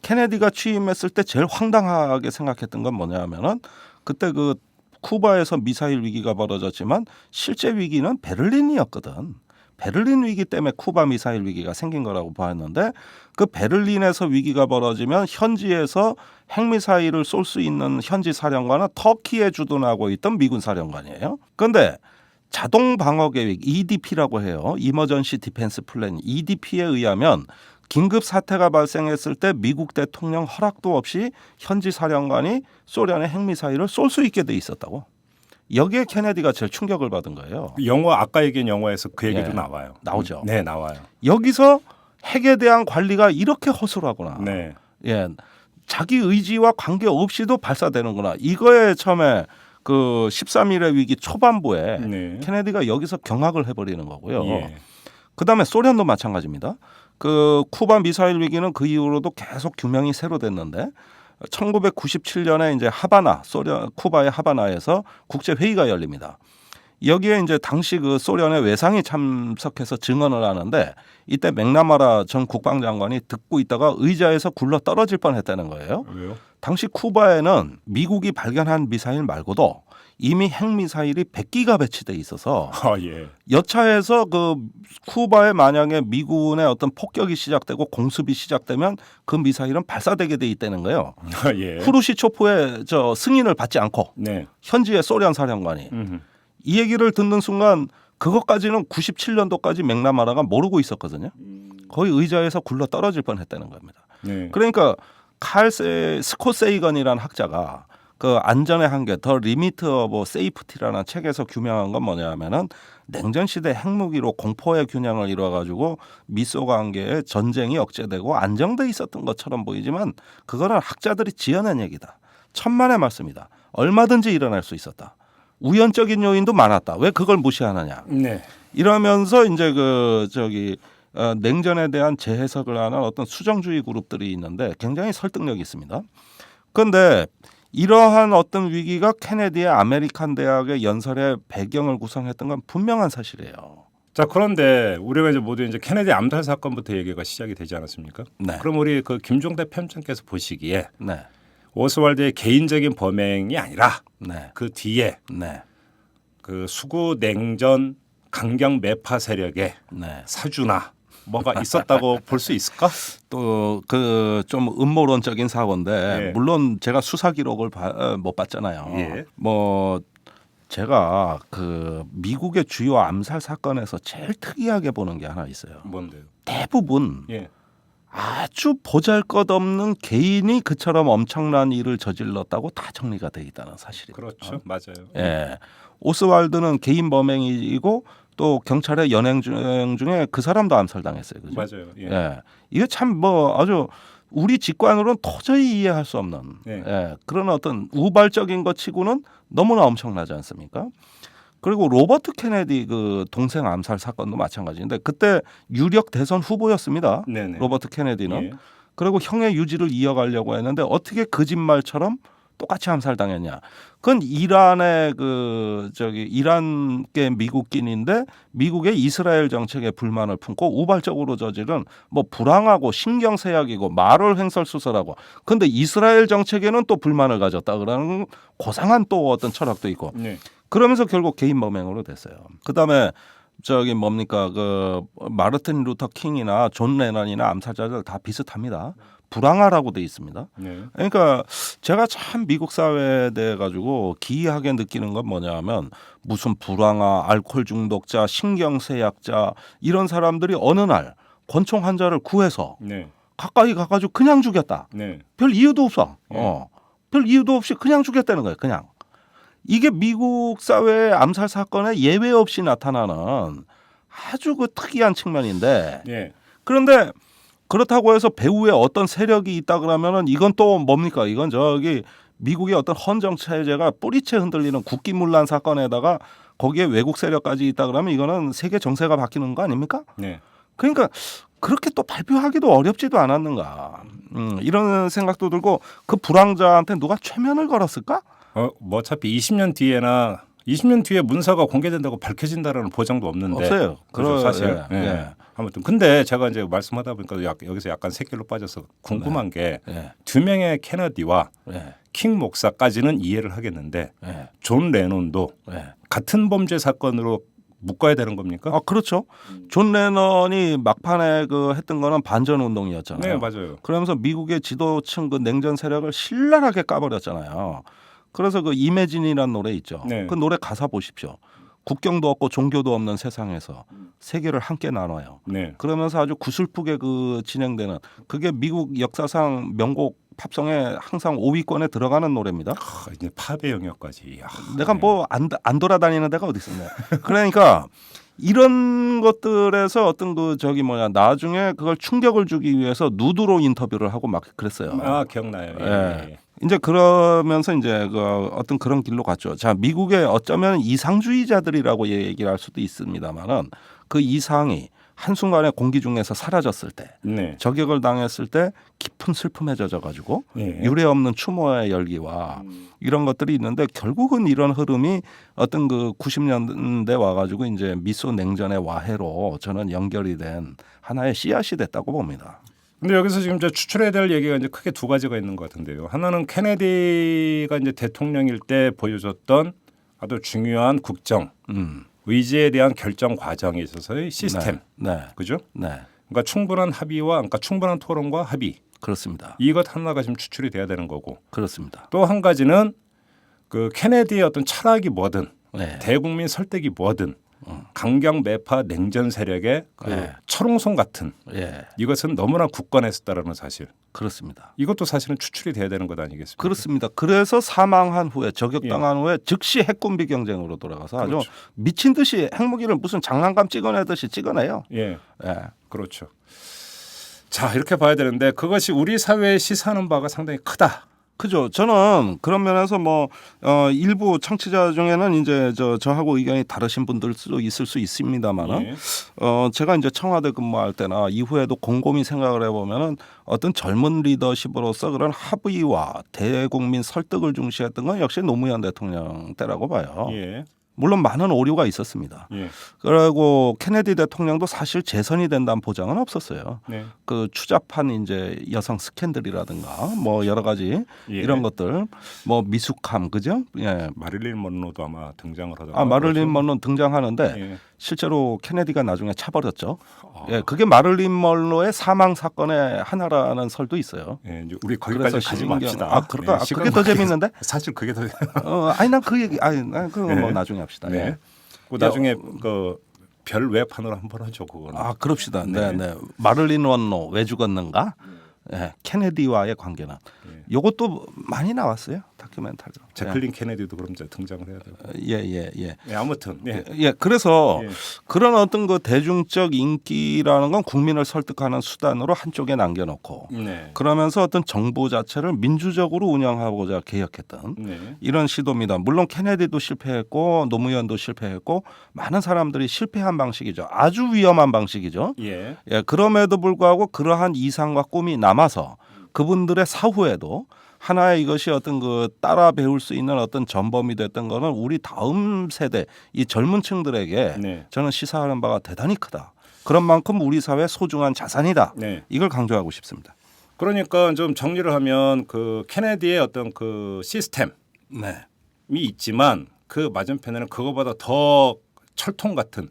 케네디가 취임했을 때 제일 황당하게 생각했던 건 뭐냐면은 그때 그 쿠바에서 미사일 위기가 벌어졌지만 실제 위기는 베를린이었거든. 베를린 위기 때문에 쿠바 미사일 위기가 생긴 거라고 보았는데 그 베를린에서 위기가 벌어지면 현지에서 핵미사일을 쏠 수 있는 현지 사령관은 터키에 주둔하고 있던 미군 사령관이에요. 그런데 자동 방어 계획 EDP라고 해요. 이머전시 디펜스 플랜 EDP에 의하면 긴급 사태가 발생했을 때 미국 대통령 허락도 없이 현지 사령관이 소련의 핵미사일을 쏠 수 있게 돼 있었다고. 여기에 케네디가 제일 충격을 받은 거예요. 영어 아까 얘기한 영화에서 그 얘기도 나와요. 나오죠. 네, 나와요. 여기서 핵에 대한 관리가 이렇게 허술하구나. 네. 자기 의지와 관계없이도 발사되는구나. 이거에 처음에 그 13일의 위기 초반부에 네. 케네디가 여기서 경악을 해버리는 거고요. 예. 그다음에 소련도 마찬가지입니다. 그 쿠바 미사일 위기는 그 이후로도 계속 규명이 새로 됐는데 1997년에 이제 하바나 소련 쿠바의 하바나에서 국제 회의가 열립니다. 여기에 이제 당시 그 소련의 외상이 참석해서 증언을 하는데 이때 맥나마라 전 국방장관이 듣고 있다가 의자에서 굴러 떨어질 뻔했다는 거예요. 왜요? 당시 쿠바에는 미국이 발견한 미사일 말고도 이미 핵미사일이 100기가 배치돼 있어서 여차해서 그 쿠바에 만약에 미군의 어떤 폭격이 시작되고 공습이 시작되면 그 미사일은 발사되게 돼 있다는 거예요. 후르시초프의 저 승인을 받지 않고 현지의 소련 사령관이 이 얘기를 듣는 순간 그것까지는 97년도까지 맥나마라가 모르고 있었거든요. 거의 의자에서 굴러 떨어질 뻔했다는 겁니다. 그러니까 스콧 세이건이라는 학자가 그 안전의 한계, 더 리미트 오브 세이프티라는 책에서 규명한 건 뭐냐면은 냉전 시대 핵무기로 공포의 균형을 이루어가지고 미소 관계에 전쟁이 억제되고 안정돼 있었던 것처럼 보이지만 그거는 학자들이 지어낸 얘기다. 천만의 말씀이다. 얼마든지 일어날 수 있었다. 우연적인 요인도 많았다. 왜 그걸 무시하느냐? 이러면서 이제 냉전에 대한 재해석을 하는 어떤 수정주의 그룹들이 있는데 굉장히 설득력이 있습니다. 그런데 이러한 어떤 위기가 케네디의 아메리칸 대학의 연설의 배경을 구성했던 건 분명한 사실이에요. 자, 그런데 우리가 이제 모두 이제 케네디 암살 사건부터 얘기가 시작이 되지 않았습니까? 그럼 우리 그 김종대 편집장께서 보시기에 오스왈드의 개인적인 범행이 아니라 그 뒤에 그 수구 냉전 강경 매파 세력의 사주나 뭐가 있었다고 볼 수 있을까? 또 그 좀 음모론적인 사고인데 물론 제가 수사 기록을 못 봤잖아요. 뭐 제가 그 미국의 주요 암살 사건에서 제일 특이하게 보는 게 하나 있어요. 뭔데요? 대부분 아주 보잘것없는 개인이 그처럼 엄청난 일을 저질렀다고 다 정리가 돼 있다는 사실이에요. 그렇죠, 맞아요. 오스왈드는 개인 범행이고 또 경찰의 연행 중에 그 사람도 암살당했어요. 그죠? 맞아요. 이게 참 뭐 아주 우리 직관으로는 도저히 이해할 수 없는 그런 어떤 우발적인 것 치고는 너무나 엄청나지 않습니까? 그리고 로버트 케네디 그 동생 암살 사건도 마찬가지인데 그때 유력 대선 후보였습니다. 로버트 케네디는. 그리고 형의 유지를 이어가려고 했는데 어떻게 거짓말처럼 똑같이 암살당했냐? 그건 이란의 이란계 미국인인데 미국의 이스라엘 정책에 불만을 품고 우발적으로 저지른 뭐 불황하고 신경쇠약이고 말을 횡설수설하고 근데 이스라엘 정책에는 또 불만을 가졌다 그러는 고상한 또 어떤 철학도 있고 그러면서 결국 개인 범행으로 됐어요. 그다음에 그 마르틴 루터 킹이나 존 레넌이나 암살자들 다 비슷합니다. 불황하라고 돼 있습니다. 그러니까 제가 참 미국 사회에 대해 가지고 기이하게 느끼는 건 뭐냐면 무슨 불황아, 알코올 중독자, 신경쇠약자 이런 사람들이 어느 날 권총 환자를 구해서 가까이 가가지고 그냥 죽였다. 별 이유도 없어. 별 이유도 없이 그냥 죽였다는 거예요. 그냥. 이게 미국 사회의 암살 사건에 예외 없이 나타나는 아주 그 특이한 측면인데 그런데 그렇다고 해서 배후에 어떤 세력이 있다 그러면은 이건 또 뭡니까? 이건 미국의 어떤 헌정 체제가 뿌리채 흔들리는 국기문란 사건에다가 거기에 외국 세력까지 있다 그러면 이거는 세계 정세가 바뀌는 거 아닙니까? 네. 그러니까 그렇게 또 발표하기도 어렵지도 않았는가 이런 생각도 들고 그 불황자한테 누가 최면을 걸었을까? 뭐 어차피 20년 뒤에 문서가 공개된다고 밝혀진다라는 보장도 없는데 없어요. 그렇죠, 사실. 예, 예. 아무튼 근데 제가 이제 말씀하다 보니까 여기서 약간 새길로 빠져서 궁금한 게 두 명의 케너디와 킹 목사까지는 이해를 하겠는데 존 레논도 같은 범죄 사건으로 묶어야 되는 겁니까? 아 그렇죠. 존 레넌이 막판에 그 했던 거는 반전 운동이었잖아요. 네, 맞아요. 그러면서 미국의 지도층 그 냉전 세력을 신랄하게 까버렸잖아요. 그래서 그 이매진이라는 노래 있죠. 네. 그 노래 가사 보십시오. 국경도 없고 종교도 없는 세상에서 세계를 함께 나눠요. 네. 그러면서 아주 구슬프게 그 진행되는 그게 미국 역사상 명곡 팝송에 항상 5위권에 들어가는 노래입니다. 이제 팝의 영역까지. 내가 뭐 안 돌아다니는 데가 어디 있었네. 그러니까 이런 것들에서 어떤 그 저기 뭐냐 나중에 그걸 충격을 주기 위해서 누드로 인터뷰를 하고 막 그랬어요. 아 기억나요. 예. 예. 이제 그러면서 이제 그 어떤 그런 길로 갔죠. 자, 미국의 어쩌면 이상주의자들이라고 얘기를 할 수도 있습니다만은 그 이상이 한순간에 공기 중에서 사라졌을 때 네. 저격을 당했을 때 깊은 슬픔에 젖어가지고 예. 유례 없는 추모의 열기와 이런 것들이 있는데 결국은 이런 흐름이 어떤 그 90년대 와가지고 이제 미소 냉전의 와해로 저는 연결이 된 하나의 씨앗이 됐다고 봅니다. 근데 여기서 지금 이제 추출해야 될 얘기가 이제 크게 두 가지가 있는 것 같은데요. 하나는 케네디가 이제 대통령일 때 보여줬던 아주 중요한 국정 의지에 대한 결정 과정에 있어서의 시스템, 네. 그죠? 네. 그러니까 충분한 합의와, 그러니까 충분한 토론과 합의. 그렇습니다. 이것 하나가 지금 추출이 돼야 되는 거고. 그렇습니다. 또 한 가지는 그 케네디의 어떤 철학이 뭐든, 네. 대국민 설득이 뭐든, 강경 매파 냉전 세력의 그 네. 철옹성 같은 예. 이것은 너무나 굳건했었다라는 사실. 그렇습니다. 이것도 사실은 추출이 돼야 되는 것 아니겠습니까? 그렇습니다. 그래서 사망한 후에 저격당한 후에 즉시 핵군비 경쟁으로 돌아가서 아주 그렇죠. 미친 듯이 핵무기를 무슨 장난감 찍어내듯이 찍어내요. 예, 예. 그렇죠. 자, 이렇게 봐야 되는데 그것이 우리 사회에 시사하는 바가 상당히 크다. 그죠. 저는 그런 면에서 뭐 일부 청취자 중에는 이제 저하고 의견이 다르신 분들도 있을 수 있습니다만은 예. 제가 이제 청와대 근무할 때나 이후에도 곰곰이 생각을 해보면은 어떤 젊은 리더십으로서 그런 합의와 대국민 설득을 중시했던 건 역시 노무현 대통령 때라고 봐요. 예. 물론 많은 오류가 있었습니다. 예. 그리고 케네디 대통령도 사실 재선이 된다는 보장은 없었어요. 네. 그 추잡한 이제 여성 스캔들이라든가 뭐 여러 가지 예. 이런 것들 뭐 미숙함 그죠? 예. 마릴린 먼로도 아마 등장을 하더라고요. 아 마를린 먼로 등장하는데 예. 실제로 케네디가 나중에 차버렸죠. 예, 그게 마를린 먼로의 사망 사건의 하나라는 설도 있어요. 예, 이제 우리 거기까지 가지 시민경- 맙시다. 아, 그럴까? 예, 그게 더 재밌는데? 사실 그게 더. 아니 난 그 얘기, 난 그거 뭐 네. 나중에 합시다. 네. 예. 그 나중에 그 별 외판으로 한번 하죠 그거는. 아, 그럽시다. 네. 네, 네. 마를린 먼로 왜 죽었는가? 예, 케네디와의 관계는. 예. 요것도 많이 나왔어요. 다큐멘터리로. 제클린 케네디도 그럼 이제 등장을 해야 되고. 예. 예, 아무튼. 예. 예, 그래서 예. 그런 어떤 그 대중적 인기라는 건 국민을 설득하는 수단으로 한쪽에 남겨놓고 네. 그러면서 어떤 정부 자체를 민주적으로 운영하고자 개혁했던 네. 이런 시도입니다. 물론 케네디도 실패했고 노무현도 실패했고 많은 사람들이 실패한 방식이죠. 아주 위험한 방식이죠. 예. 예, 그럼에도 불구하고 그러한 이상과 꿈이 남아서 그분들의 사후에도 하나의 이것이 어떤 그 따라 배울 수 있는 어떤 전범이 됐던 거는 우리 다음 세대 이 젊은 층들에게 네. 저는 시사하는 바가 대단히 크다. 그런 만큼 우리 사회 소중한 자산이다. 네. 이걸 강조하고 싶습니다. 그러니까 좀 정리를 하면 그 케네디의 어떤 그 시스템이 네. 있지만 그 맞은편에는 그거보다 더 철통 같은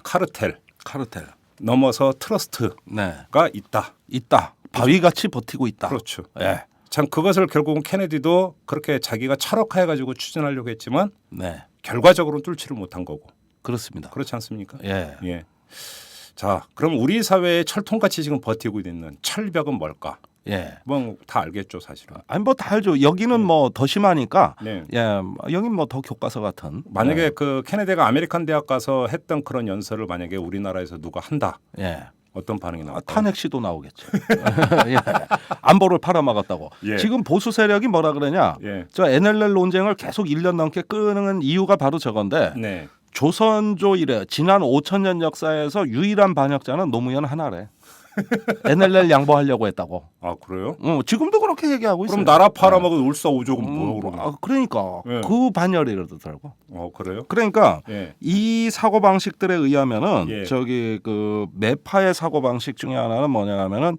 카르텔 카르텔. 넘어서 트러스트가 네. 있다. 바위같이 버티고 있다. 그렇죠. 예. 참 그것을 결국은 케네디도 그렇게 자기가 철학화해가지고 추진하려고 했지만 네. 결과적으로는 뚫지를 못한 거고 그렇습니다. 그렇지 않습니까? 예. 예. 자, 그럼 우리 사회에 철통같이 지금 버티고 있는 철벽은 뭘까? 예. 뭐 다 알겠죠, 사실은. 아니 뭐 다 알죠. 여기는 뭐 더 심하니까. 네. 예. 여긴 뭐 더 교과서 같은. 만약에 예. 그 케네디가 아메리칸 대학 가서 했던 그런 연설을 만약에 우리나라에서 누가 한다. 예. 어떤 반응이 나올까요? 탄핵 시도 나오겠죠. 예. 안보를 팔아먹었다고. 예. 지금 보수 세력이 뭐라 그러냐? 예. 저 NLL 논쟁을 계속 1년 넘게 끄는 이유가 바로 저건데 네. 조선조 이래 지난 5,000년 역사에서 유일한 반역자는 노무현 하나래. NLL 양보하려고 했다고. 아 그래요? 지금도 그렇게 얘기하고 있어요. 그럼 나라 팔아먹은 울사오족은 뭐야 그러면? 그러니까 예. 그 반열이라더라고. 그래요? 그러니까 예. 이 사고 방식들에 의하면은 예. 저기 그 매파의 사고 방식 중에 하나는 뭐냐면은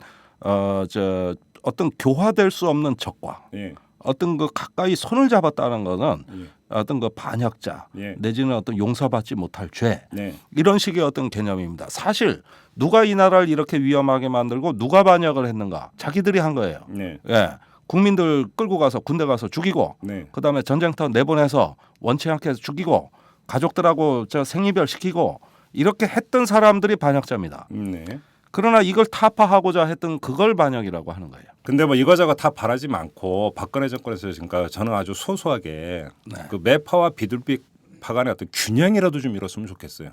저 어떤 교화될 수 없는 적과 예. 어떤 그 가까이 손을 잡았다는 거는 예. 어떤 그 반역자 예. 내지는 어떤 용서받지 못할 죄 네. 이런 식의 어떤 개념입니다. 사실 누가 이 나라를 이렇게 위험하게 만들고 누가 반역을 했는가? 자기들이 한 거예요. 네. 예. 국민들 끌고 가서 군대 가서 죽이고 네. 그다음에 전쟁터 내보내서 원치 않게 해서 죽이고 가족들하고 저 생이별 시키고 이렇게 했던 사람들이 반역자입니다. 네. 그러나 이걸 타파하고자 했던 그걸 반역이라고 하는 거예요. 근데 뭐 이거저거 다 바라지 않고 박근혜 정권에서 그러니까 저는 아주 소소하게 그 매파와 비둘기파 간의 어떤 균형이라도 좀 이뤘으면 좋겠어요.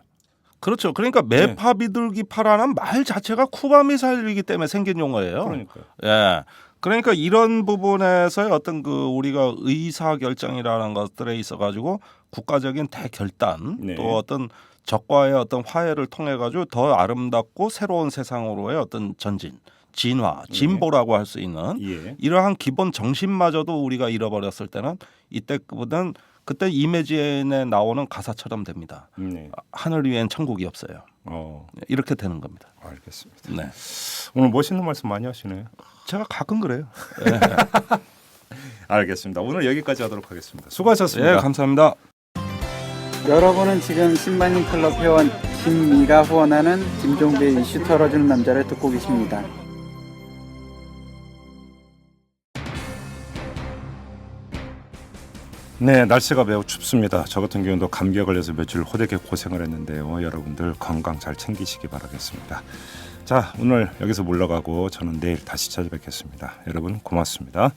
그렇죠. 그러니까 매파 비둘기파라는 말 자체가 쿠바 미사일이기 때문에 생긴 용어예요. 그러니까요. 예. 그러니까 이런 부분에서의 어떤 그 우리가 의사 결정이라는 것들에 있어 가지고 국가적인 대결단 네. 또 어떤 적과의 어떤 화해를 통해 가지고 더 아름답고 새로운 세상으로의 어떤 전진, 진화, 진보라고 할 수 있는 예. 이러한 기본 정신마저도 우리가 잃어버렸을 때는 이때보다는 그때 이매진에 나오는 가사처럼 됩니다. 네. 하늘 위엔 천국이 없어요. 이렇게 되는 겁니다. 알겠습니다. 네, 오늘 멋있는 말씀 많이 하시네요. 제가 가끔 그래요. 알겠습니다. 오늘 여기까지 하도록 하겠습니다. 수고하셨습니다. 예, 감사합니다. 여러분은 지금 10만인 클럽 회원 김미가 후원하는 김종배의 이슈 털어주는 남자를 듣고 계십니다. 네, 날씨가 매우 춥습니다. 저 같은 경우도 감기에 걸려서 며칠 호되게 고생을 했는데요. 여러분들 건강 잘 챙기시기 바라겠습니다. 자, 오늘 여기서 물러가고 저는 내일 다시 찾아뵙겠습니다. 여러분 고맙습니다.